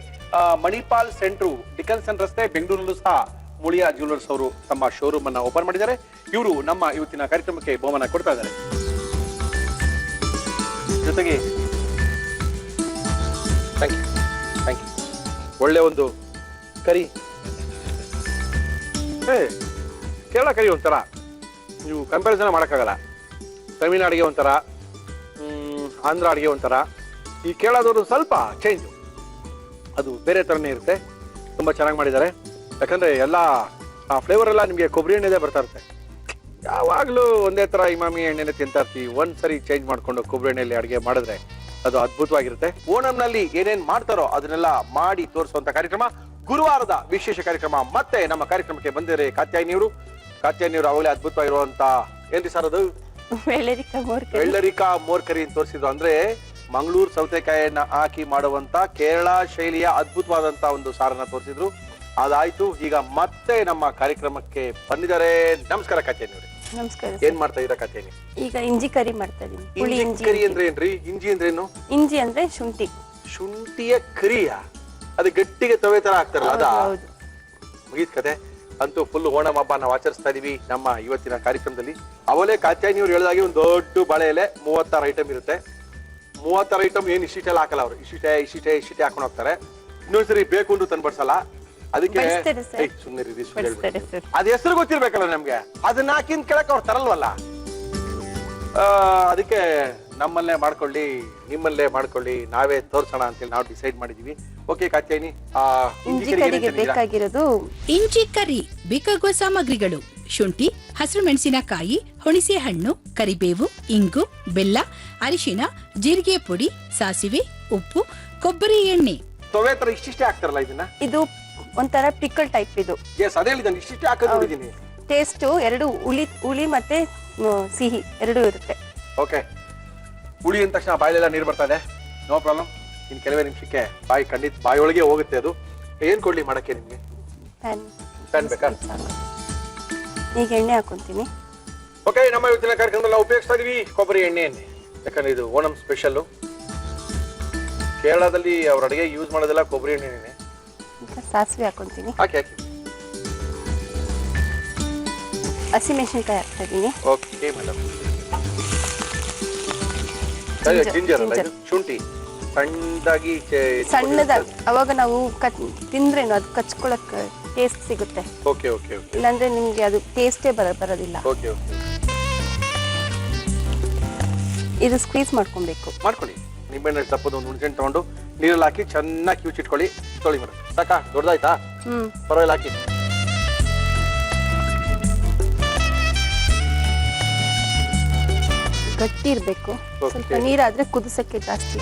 ಮಣಿಪಾಲ್ ಸೆಂಟ್ರು, ಡಿಕನ್ಸನ್ ರಸ್ತೆ, ಬೆಂಗಳೂರಲ್ಲೂ ಸಹ ಮುಳಿಯಾ ಜ್ಯುವೆಲರ್ಸ್ ಅವರು ತಮ್ಮ ಶೋರೂಮ್ ಅನ್ನ ಓಪನ್ ಮಾಡಿದ್ದಾರೆ. ಇವರು ನಮ್ಮ ಇವತ್ತಿನ ಕಾರ್ಯಕ್ರಮಕ್ಕೆ ಬಹುಮಾನ ಕೊಡ್ತಾ ಇದ್ದಾರೆ. ಜೊತೆಗೆ ಥ್ಯಾಂಕ್ ಯು. ಒಳ್ಳೆ ಒಂದು ಕರಿ. ಕೇರಳ ಕರಿ ಒಂಥರ ನೀವು ಕಂಪ್ಯಾರಿಸನ್ ಮಾಡೋಕ್ಕಾಗಲ್ಲ. ತಮಿಳ್ನಾಡಿಗೆ ಒಂಥರ, ಆಂಧ್ರ ಅಡಿಗೆ ಒಂಥರ, ಈ ಕೇರಳದವರು ಸ್ವಲ್ಪ ಚೇಂಜು, ಅದು ಬೇರೆ ಥರನೇ ಇರುತ್ತೆ. ತುಂಬ ಚೆನ್ನಾಗಿ ಮಾಡಿದ್ದಾರೆ. ಯಾಕಂದರೆ ಎಲ್ಲ ಫ್ಲೇವರ್ ಎಲ್ಲ ನಿಮಗೆ ಕೊಬ್ಬರಿ ಎಣ್ಣೆದೇ ಬರ್ತಾ ಇರುತ್ತೆ. ಯಾವಾಗಲೂ ಒಂದೇ ಥರ ಇಮಾಮಿ ಎಣ್ಣೆನೇ ತಿಂತಾ ಇರ್ತೀವಿ. ಒಂದ್ಸರಿ ಚೇಂಜ್ ಮಾಡಿಕೊಂಡು ಕೊಬ್ಬರಿ ಎಣ್ಣೆಯಲ್ಲಿ ಅಡುಗೆ ಮಾಡಿದ್ರೆ ಅದು ಅದ್ಭುತವಾಗಿರುತ್ತೆ. ಓಣಂನಲ್ಲಿ ಏನೇನು ಮಾಡ್ತಾರೋ ಅದನ್ನೆಲ್ಲ ಮಾಡಿ ತೋರಿಸುವಂಥ ಕಾರ್ಯಕ್ರಮ ಗುರುವಾರದ ವಿಶೇಷ ಕಾರ್ಯಕ್ರಮ ಮತ್ತೆ ನಮ್ಮ ಕಾರ್ಯಕ್ರಮಕ್ಕೆ ಬಂದಿದ್ದಾರೆ ಕಾತ್ಯಾಯಿನಿಯವರು. ಕಾತ್ಯಾಯಿನಿಯವರು ಅವಾಗಲೇ ಅದ್ಭುತವಾಗಿರುವಂತ ಏನ್ರಿ ಸರ್ ಅದು ವೆಳ್ಳರಿಕಾ ಮೋರ್ಕರಿ ಅಂತ ತೋರಿಸಿದ್ರು. ಅಂದ್ರೆ ಮಂಗಳೂರು ಸೌತೆಕಾಯಿಯನ್ನ ಹಾಕಿ ಮಾಡುವಂತ ಕೇರಳ ಶೈಲಿಯ ಅದ್ಭುತವಾದಂತ ಒಂದು ಸಾರನ್ನ ತೋರಿಸಿದ್ರು. ಅದಾಯ್ತು. ಈಗ ಮತ್ತೆ ನಮ್ಮ ಕಾರ್ಯಕ್ರಮಕ್ಕೆ ಬಂದಿದ್ದಾರೆ. ನಮಸ್ಕಾರ ಕಾತ್ಯಾಯಿನಿಯವರೇ. ನಮಸ್ಕಾರ. ಏನ್ ಮಾಡ್ತಾ ಇದ್ದೀರಾ ಕಾತ್ಯಾಯಿನಿ? ಈಗ ಇಂಜಿ ಕರಿ ಮಾಡ್ತಾ ಇದೀನಿ. ಇಂಜಿ ಕರಿ ಅಂದ್ರೆ ಏನ್ರಿ? ಇಂಜಿ ಅಂದ್ರೆ ಏನು? ಇಂಜಿ ಅಂದ್ರೆ ಶುಂಠಿ. ಶುಂಠಿಯ ಕರಿಯ? ಅದು ಗಟ್ಟಿಗೆ ತವೆ ತರ ಆಗ್ತಾರಲ್ಲ ಅದ? ಮುಗೀತ್ ಕತೆ. ಅಂತೂ ಫುಲ್ ಓಣಂ ಹಬ್ಬ ನಾವು ಆಚರಿಸ್ತಾ ಇದೀವಿ ನಮ್ಮ ಇವತ್ತಿನ ಕಾರ್ಯಕ್ರಮದಲ್ಲಿ. ಅವಲೇ ಕಾತ್ಯಾಯಿನಿಯವರು ಹೇಳಿದಾಗೆ ಒಂದು ದೊಡ್ಡ ಬಾಳೆ ಎಲೆ 36 ಐಟಮ್ ಇರುತ್ತೆ. 36 ಐಟಮ್ ಏನ್ ಇಷ್ಟಿಷ್ಟೆಲ್ಲ ಹಾಕಲ್ಲ ಅವರು. ಇಷ್ಟಿಷ್ಟೇ ಹಾಕೊಂಡು ಹೋಗ್ತಾರೆ. ಇನ್ನೊಂದ್ಸರಿ ಬೇಕು ಅಂದ್ರೂ ತಂದ್ಬಡ್ಸಲ್ಲ. ಅದಕ್ಕೆ ಅದ್ ಹೆಸರು ಗೊತ್ತಿರ್ಬೇಕಲ್ಲ ನಮ್ಗೆ. ಅದನ್ನ ಹಾಕಿನ ಕೆಳಕ್ ಅವ್ರು ತರಲ್ವಲ್ಲ. ಅದಕ್ಕೆ ನಮ್ಮಲ್ಲೇ ಮಾಡ್ಕೊಳ್ಳಿ, ನಿಮ್ಮಲ್ಲೇ ಮಾಡ್ಕೊಳ್ಳಿ, ನಾವೇ ತೋರ್ಸೋಣ ಅಂತೇಳಿ ನಾವು ಡಿಸೈಡ್ ಮಾಡಿದೀವಿ. ಓಕೆ ಕಾತ್ಯಾಯಿನಿ, ಇಂಜಿ ಕರಿಗೆ ಬೇಕಾಗಿರೋದು ಇಂಜಿ ಕರಿ ಬೇಕಾಗುವ ಸಾಮಗ್ರಿಗಳು: ಶುಂಠಿ, ಹಸಿರು ಮೆಣಸಿನಕಾಯಿ, ಹುಣಸೆ ಹಣ್ಣು, ಕರಿಬೇವು, ಇಂಗು, ಬೆಲ್ಲ, ಅರಿಶಿನ, ಜೀರಿಗೆ ಪುಡಿ, ಸಾಸಿವೆ, ಉಪ್ಪು, ಕೊಬ್ಬರಿ ಎಣ್ಣೆ. ತೊವೆ ತರ ಇಷ್ಟಿಷ್ಟೇ ಹಾಕ್ತಾರಲ್ಲ ಇದನ್ನ? ಇದು ಒಂಥರ ಪಿಕಲ್ ಟೈಪ್. ಇದು ಅದೇ ಹೇಳಿದ್ದಾನೆ, ಇಷ್ಟಿಷ್ಟೇ ಹಾಕೋದು ನೋಡಿದೀನಿ. ಟೇಸ್ಟ್ ಎರಡು ಹುಳಿ ಮತ್ತೆ ಸಿಹಿ ಎರಡೂ ಇರುತ್ತೆ. ಓಕೆ, ಹುಳಿ ಅಂದ ತಕ್ಷಣ ಬಾಯಲೆಲ್ಲ ನೀರು ಬರ್ತಾ ಇದೆ. No problem. ಇನ್ ಕೆಲವೇ ನಿಮಿಷಕ್ಕೆ ಖಂಡಿತ ಬಾಯೊಳಗೆ ಹೋಗುತ್ತೆ ಅದು. ಏನ್ ಕೊಡ್ಲಿ ಮಾಡಕ್ಕೆ ನಿಮ್ಗೆ? ಪ್ಯಾನ್ ಬೇಕಾ? ಈಗ ಎಣ್ಣೆ ಹಾಕೊಂತೀನಿ. ಓಕೆ, ನಮ್ಮ ಇವತ್ತಿನ ಕಾರ್ಯಕ್ರಮದಲ್ಲಿ ನಾವು ಉಪಯೋಗಿಸ್ತಾ ಇದೀವಿ ಕೊಬ್ಬರಿ ಎಣ್ಣೆಯನ್ನೇ. ಯಾಕಂದ್ರೆ ಇದು ಓಣಂ ಸ್ಪೆಷಲ್. ಕೇರಳದಲ್ಲಿ ಅವ್ರ ಅಡಿಗೆ ಯೂಸ್ ಮಾಡೋದೆಲ್ಲ ಕೊಬ್ಬರಿ ಎಣ್ಣೆನೇ. ಸಾಸಿವೆ ಹಾಕೊಂತೀನಿ. ಹಾಕಿ ಹಾಕಿ. ಹಸಿಮೆಣಸಿನಕಾಯಿ ಹಾಕ್ತಾ ಇದೀನಿ. Okay madam. ಜಿಂಜರ್ ಅಲ್ಲ ಇದು? ಶುಂಠಿ ಸಣ್ಣದಾಗಿ ಸಣ್ಣದಾಗಿ. ಅವಾಗ ನಾವು ತಿಂದ್ರೇನು ಅದು ಕಚ್ಕೊಳಕ್ ಟೇಸ್ಟ್ ಸಿಗುತ್ತೆ. Okay okay okay. ಇಲ್ಲಾಂದ್ರೆ ನಿಮ್ಗೆ ಅದು ಟೇಸ್ಟೇ ಬರೋದಿಲ್ಲ. Okay okay. ಇದು ಸ್ಕ್ವೀಸ್ ಮಾಡ್ಕೊಬೇಕು. ಮಾಡ್ಕೊಳ್ಳಿ. ನಿಂಬೆಹಣ್ಣು ತಪ್ಪದು ಒಂದು ಹುಣಸೆಹಣ್ಣು ತಗೊಂಡು ನೀರಲ್ಲಿ ಹಾಕಿ ಚೆನ್ನಾಗಿ ಕಿವುಚಿಟ್ಕೊಳ್ಳಿ. ತೊಳಿ ಮೇಡಮ್. ಸಾಕಾ? ದೊಡ್ಡದಾಯ್ತಾ? ಪರವಾಗಿಲ್ಲ, ಹಾಕಿ. ಗಟ್ಟಿ ಇರ್ಬೇಕು. ಸ್ವಲ್ಪ ನೀರಾದ್ರೆ ಕುದಿಸಕ್ಕೆ ಜಾಸ್ತಿ.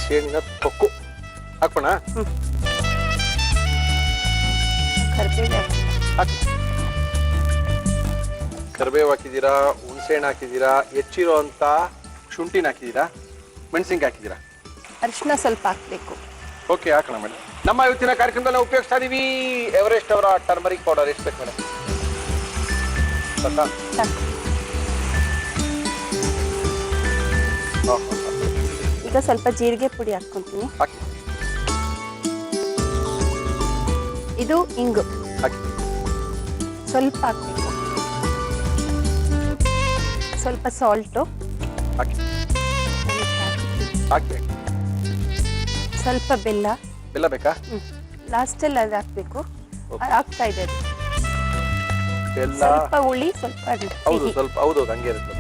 ಶೇಂಗಿನ ತೊಕ್ಕು ಹಾಕೋಣ. ಕರಿಬೇವು ಹಾಕಿದೀರಾ, ಹುಣಸೆಹಣ್ಣು ಹಾಕಿದೀರಾ, ಹೆಚ್ಚಿರೋ ಅಂತ ಶುಂಠಿನ ಹಾಕಿದೀರಾ, ಮೆಣಸಿನ್ಕಾಯಿ ಹಾಕಿದೀರಾ, ಅರಿಶಿನ ಸ್ವಲ್ಪ ಹಾಕ್ಬೇಕು. ಓಕೆ, ಹಾಕೋಣ ಮೇಡಮ್. ನಮ್ಮ ಇವತ್ತಿನ ಕಾರ್ಯಕ್ರಮದಲ್ಲಿ ನಾವು ಉಪಯೋಗಿಸ್ತಾ ಇದೀವಿ ಎವರೆಸ್ಟ್ ಅವರ ಟರ್ಮರಿಕ್ ಪೌಡರ್. ಎಷ್ಟು ಬೇಕು ಮೇಡಮ್? ಈಗ ಸ್ವಲ್ಪ ಜೀರಿಗೆ ಪುಡಿ ಹಾಕೊಂತೀನಿ. ಇದು ಇಂಗು ಸ್ವಲ್ಪ ಹಾಕ್ಬೇಕು. ಸ್ವಲ್ಪ ಸಾಲ್ಟು, ಸ್ವಲ್ಪ ಬೆಲ್ಲ. ಬೆಲ್ಲ ಬೇಕಾ? ಲಾಸ್ಟಲ್ಲಿ ಅದು ಹಾಕ್ಬೇಕು. ಆಗ್ತಾ ಇದೆ ಅದು. ಸ್ವಲ್ಪ ಹುಳಿ, ಸ್ವಲ್ಪ ಹೌದು, ಸ್ವಲ್ಪ ಹೌದು, ಹಂಗೆ ಇರುತ್ತೆ.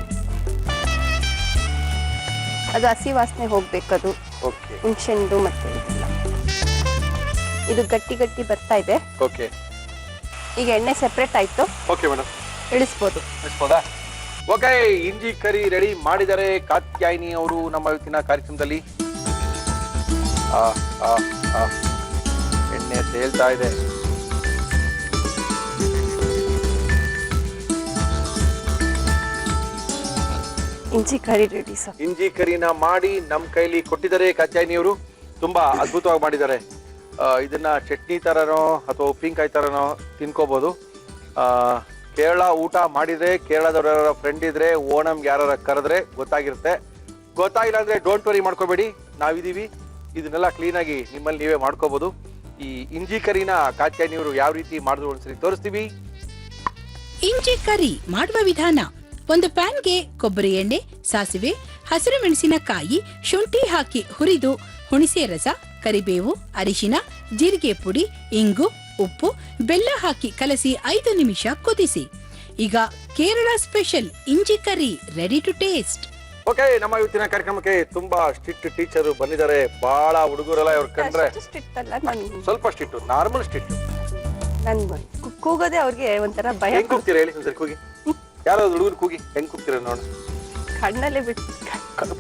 ಅದು ಹಸಿ ವಾಸನೆ ಹೋಗ್ಬೇಕದು. ಹುಣಸೆಹಣ್ಣು ಮತ್ತೆ ಇದೆಲ್ಲ. ಇದು ಗಟ್ಟಿ ಗಟ್ಟಿ ಬರ್ತಾ ಇದೆ. ಓಕೆ, ಈಗ ಎಣ್ಣೆ ಸೆಪರೇಟ್ ಆಯ್ತು. ಓಕೆ ಮೇಡಮ್, ಇಳಿಸ್ಬೋದು. ಇಳಿಸ್ಬೋದಾ? ಓಕೆ, ಇಂಜಿ ಕರಿ ರೆಡಿ ಮಾಡಿದ್ದಾರೆ ಕಾತ್ಯಾಯಿನಿ ಅವರು ನಮ್ಮ ಇವತ್ತಿನ ಕಾರ್ಯಕ್ರಮದಲ್ಲಿ. ಎಣ್ಣೆ ತೇಲ್ತಾ ಇದೆ. ಇಂಜಿ ಕರಿ ರೆಡಿ ಸರ್. ಇಂಜಿ ಕರಿನ ಮಾಡಿ ನಮ್ಮ ಕೈಲಿ ಕೊಟ್ಟಿದ್ದಾರೆ ಕಾತ್ಯಾಯಿನಿಯವರು. ತುಂಬಾ ಅದ್ಭುತವಾಗಿ ಮಾಡಿದ್ದಾರೆ. ಇದನ್ನ ಚಟ್ನಿ ತರನೋ ಅಥವಾ ಉಪ್ಪಿನಕಾಯಿ ತರನೋ ತಿನ್ಕೋಬಹುದು. ಕೇರಳ ಊಟ ಮಾಡಿದ್ರೆ, ಕೇರಳದವರ ಫ್ರೆಂಡ್ ಇದ್ರೆ, ಓಣಂಗೆ ಯಾರು ಕರೆದ್ರೆ ಗೊತ್ತಾಗಿರುತ್ತೆ. ಗೊತ್ತಾಗಿಲ್ಲ ಅಂದ್ರೆ ಡೋಂಟ್ ವರಿ, ಮಾಡ್ಕೋಬೇಡಿ, ನಾವಿದೀವಿ. ಇದನ್ನೆಲ್ಲ ಕ್ಲೀನಾಗಿ ನಿಮ್ಮಲ್ಲಿ ನೀವೇ ಮಾಡ್ಕೋಬಹುದು. ಈ ಇಂಜಿ ಕರಿನ ಕಾತ್ಯಾಯಿನಿಯವರು ಯಾವ ರೀತಿ ಮಾಡಿದ್ರು ಒಂದ್ಸರಿ ತೋರಿಸ್ತೀವಿ. ಇಂಜಿ ಕರಿ ಮಾಡುವ ವಿಧಾನ: ಒಂದು ಪ್ಯಾನ್ಗೆ ಕೊಬ್ಬರಿ ಎಣ್ಣೆ, ಸಾಸಿವೆ, ಹಸಿರು ಮೆಣಸಿನಕಾಯಿ, ಶುಂಠಿ ಹಾಕಿ ಹುರಿದು ಹುಣಸೆ ರಸ, ಕರಿಬೇವು, ಅರಿಶಿನ, ಜೀರಿಗೆ ಪುಡಿ, ಇಂಗು, ಉಪ್ಪು, ಬೆಲ್ಲ ಹಾಕಿ ಕಲಸಿ 5 ನಿಮಿಷ ಕುದಿಸಿ. ಈಗ ಕೇರಳ ಸ್ಪೆಷಲ್ ಇಂಜಿ curry ready to taste. Okay, ನಮ್ಮ ಇವತ್ತಿನ ಕಾರ್ಯಕ್ರಮಕ್ಕೆ ತುಂಬಾ ಸ್ಟ್ರಿಕ್ಟ್ ಟೀಚರ್ ಬಂದಿದ್ದಾರೆ. ಬಹಳ ಹುಡುಗರೆಲ್ಲ ಇವ್ರು ಕಂಡ್ರೆ ಸ್ವಲ್ಪ ಸ್ಟ್ರಿಕ್ಟ್, ನಾರ್ಮಲ್ ಸ್ಟ್ರಿಕ್ಟ್. ಕೂಗೋದೇ ಅವ್ರಿಗೆ ಒಂಥರ ಭಯ. ಹೆಂಗ್ ಕೂಗ್ತೀರಾ ಹೇಳಿ ಒಂದ್ಸರಿ ಕೂಗಿ? ಯಾರಾದ್ರು ಹುಡುಗರು ಕೂಗಿ ಹೆಂಗ್ ಕೂಗ್ತೀರಾ ನೋಡ. ಕಣ್ಣಲ್ಲೇ ಬಿಟ್ಟು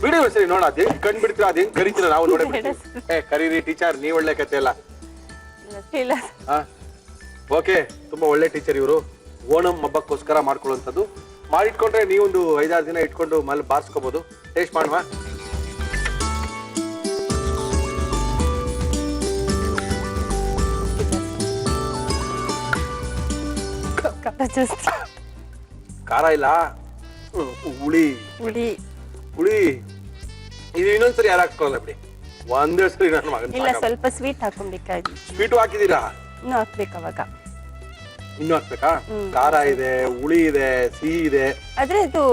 ಬಿಡಿ ಸರಿ ನೋಡ ಅದೇನ್ ಕಣ್ ಬಿಡ್ತೀರ ಅದೇನ್ ಕರಿತೀರ ನಾವು ನೋಡೇ ಬಿಡ್ತೀವಿ. ಕರೀರಿ ಟೀಚರ್, ನೀವ್ ಒಳ್ಳೆ ಕತೆ ಅಲ್ಲ. ಇಲ್ಲ ಓಕೆ, ತುಂಬಾ ಒಳ್ಳೆ ಟೀಚರ್ ಇವರು. ಓಣಂ ಹಬ್ಬಕ್ಕೋಸ್ಕರ ಮಾಡ್ಕೊಳ್ಳುವಂಥದ್ದು ಮಾಡಿಟ್ಕೊಂಡ್ರೆ ನೀವೊಂದು 5-6 ದಿನ ಇಟ್ಕೊಂಡು ಮಲ್ ಬಾರಿಸ್ಕೋಬಹುದು. ಟೇಸ್ಟ್ ಮಾಡುವ. ಖಾರ ಇಲ್ಲ, ಹುಳಿ ಹುಳಿ ಹುಳಿ. ಇದು ಇನ್ನೊಂದ್ಸರಿ ಯಾರು ಹಾಕ್ಕೊಳ್ಳಲ್ಲ ಬಿಡಿ, ಒಂದೇ ಸರಿ ನನ್ನ ಮಗನ್ ಇಲ್ಲ, ಸ್ವಲ್ಪ ಸ್ವೀಟ್ ಹಾಕೊಬೇಕಾಗಿ. ಸ್ವೀಟು ಹಾಕಿದೀರಾ? ಇನ್ನು ಹಾಕ್ಬೇಕು ಅವಾಗ. ಇನ್ನು ಹಾಕ್ಬೇಕಾ? ಖಾರ ಇದೆ, ಹುಳಿ ಇದೆ, ಸಿಹಿ ಇದೆ. ಆದ್ರೆ ಇದು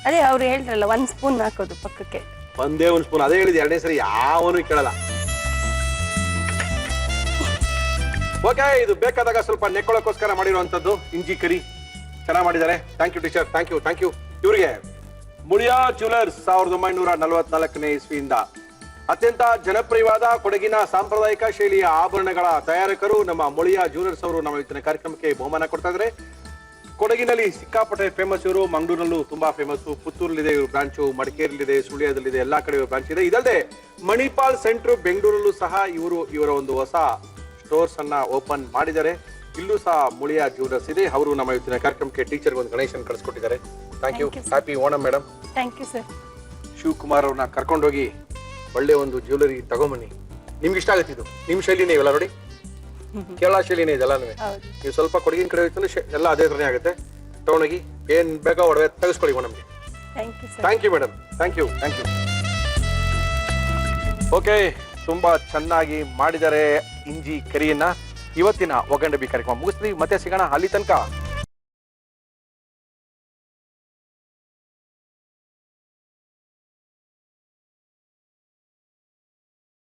ಅದೇ ಅವ್ರು ಹೇಳಿದ್ರಲ್ಲ 1 ಸ್ಪೂನ್ ಹಾಕೋದು ಪಕ್ಕಕ್ಕೆ. ಒಂದೇ 1 ಸ್ಪೂನ್, ಅದೇ ಹೇಳಿದ್ 2ನೇ ಸರಿ ಯಾವನು ಕೇಳಲ್ಲ. ಓಕೆ, ಇದು ಬೇಕಾದಾಗ ಸ್ವಲ್ಪ ನೆಕ್ಕೊಳ್ಳೋಕೋಸ್ಕರ ಮಾಡಿರುವಂತದ್ದು ಇಂಜಿ ಕರಿ. ಚೆನ್ನಾಗಿ ಮಾಡಿದ್ದಾರೆ. Thank you teacher, thank you. ಇವ್ರಿಗೆ ಮುಳಿಯಾ ಜ್ಯುವೆಲರ್ಸ್ 1944ನೇ ಇಸ್ವಿಯಿಂದ ಅತ್ಯಂತ ಜನಪ್ರಿಯವಾದ ಕೊಡಗಿನ ಸಾಂಪ್ರದಾಯಿಕ ಶೈಲಿಯ ಆಭರಣಗಳ ತಯಾರಕರು ನಮ್ಮ ಮುಳಿಯಾ ಜ್ಯುವೆಲರ್ಸ್ ಅವರು ನಮ್ಮ ಇವತ್ತಿನ ಕಾರ್ಯಕ್ರಮಕ್ಕೆ ಬಹುಮಾನ ಕೊಡ್ತಾ ಇದ್ದಾರೆ. ಕೊಡಗಿನಲ್ಲಿ ಸಿಕ್ಕಾಪಟ್ಟೆ ಫೇಮಸ್ ಇವರು, ಮಂಗಳೂರಲ್ಲೂ ತುಂಬಾ ಫೇಮಸ್, ಪುತ್ತೂರಲ್ಲಿದೆ ಇವ್ರ ಬ್ರಾಂಚು, ಮಡಿಕೇರಿಲಿದೆ, ಸುಳ್ಯದಲ್ಲಿದೆ, ಎಲ್ಲಾ ಕಡೆ ಇವ್ರ ಬ್ರಾಂಚ್ ಇದೆ. ಇದಲ್ಲದೆ ಮಣಿಪಾಲ್ ಸೆಂಟರ್ ಬೆಂಗಳೂರಲ್ಲೂ ಸಹ ಇವರ ಒಂದು ಹೊಸ ಸ್ಟೋರ್ಸ್ ಅನ್ನ ಓಪನ್ ಮಾಡಿದ್ದಾರೆ. ಇಲ್ಲೂ ಸಹ ಮುಳಿಯಾ ಜ್ಯುವೆಲರ್ಸ್ ಇದೆ. ಅವರು ನಮ್ಮ ಇವತ್ತಿನ ಕಾರ್ಯಕ್ರಮಕ್ಕೆ ಟೀಚರ್ ಒಂದು ಗಣೇಶನ್ ಕಳಿಸ್ಕೊಟ್ಟಿದ್ದಾರೆ. Thank you. Happy Onam madam. Thank you sir. Shivakumar ಅವ್ರನ್ನ ಕರ್ಕೊಂಡೋಗಿ ಒಳ್ಳೆ ಒಂದು ಜ್ಯುವೆಲರಿ ತಗೊಂಬನ್ನಿ. ನಿಮ್ಗೆ ಇಷ್ಟ ಆಗುತ್ತೆ. ಇದು ನಿಮ್ ಶೈಲಿನೇ ಇವೆಲ್ಲ ನೋಡಿ, ಕೇರಳ ಶೈಲಿನೇ ಇದೆಲ್ಲ. ನೀವು ಸ್ವಲ್ಪ ಕೊಡಗಿನ ಕಡೆ ಹೋಯ್ತು ಎಲ್ಲ ಅದೇ ತರನೇ ಆಗುತ್ತೆ. ತಗೊಂಡೋಗಿ ಏನ್ ಬೇಕೋ ಒಡವೆ ತೆಗೆಸ್ಕೊಳ್ಳಿ ನಮ್ಗೆ. Thank you madam. Thank you. Okay, ತುಂಬಾ ಚೆನ್ನಾಗಿ ಮಾಡಿದ್ದಾರೆ ಇಂಜಿ ಕರಿಯನ್ನ. ಇವತ್ತಿನ ಒಗಂಡಬಿ ಕಾರ್ಯಕ್ರಮ ಮುಗಿಸ್ತೀವಿ. ಮತ್ತೆ ಸಿಗೋಣ. ಅಲ್ಲಿ ತನಕ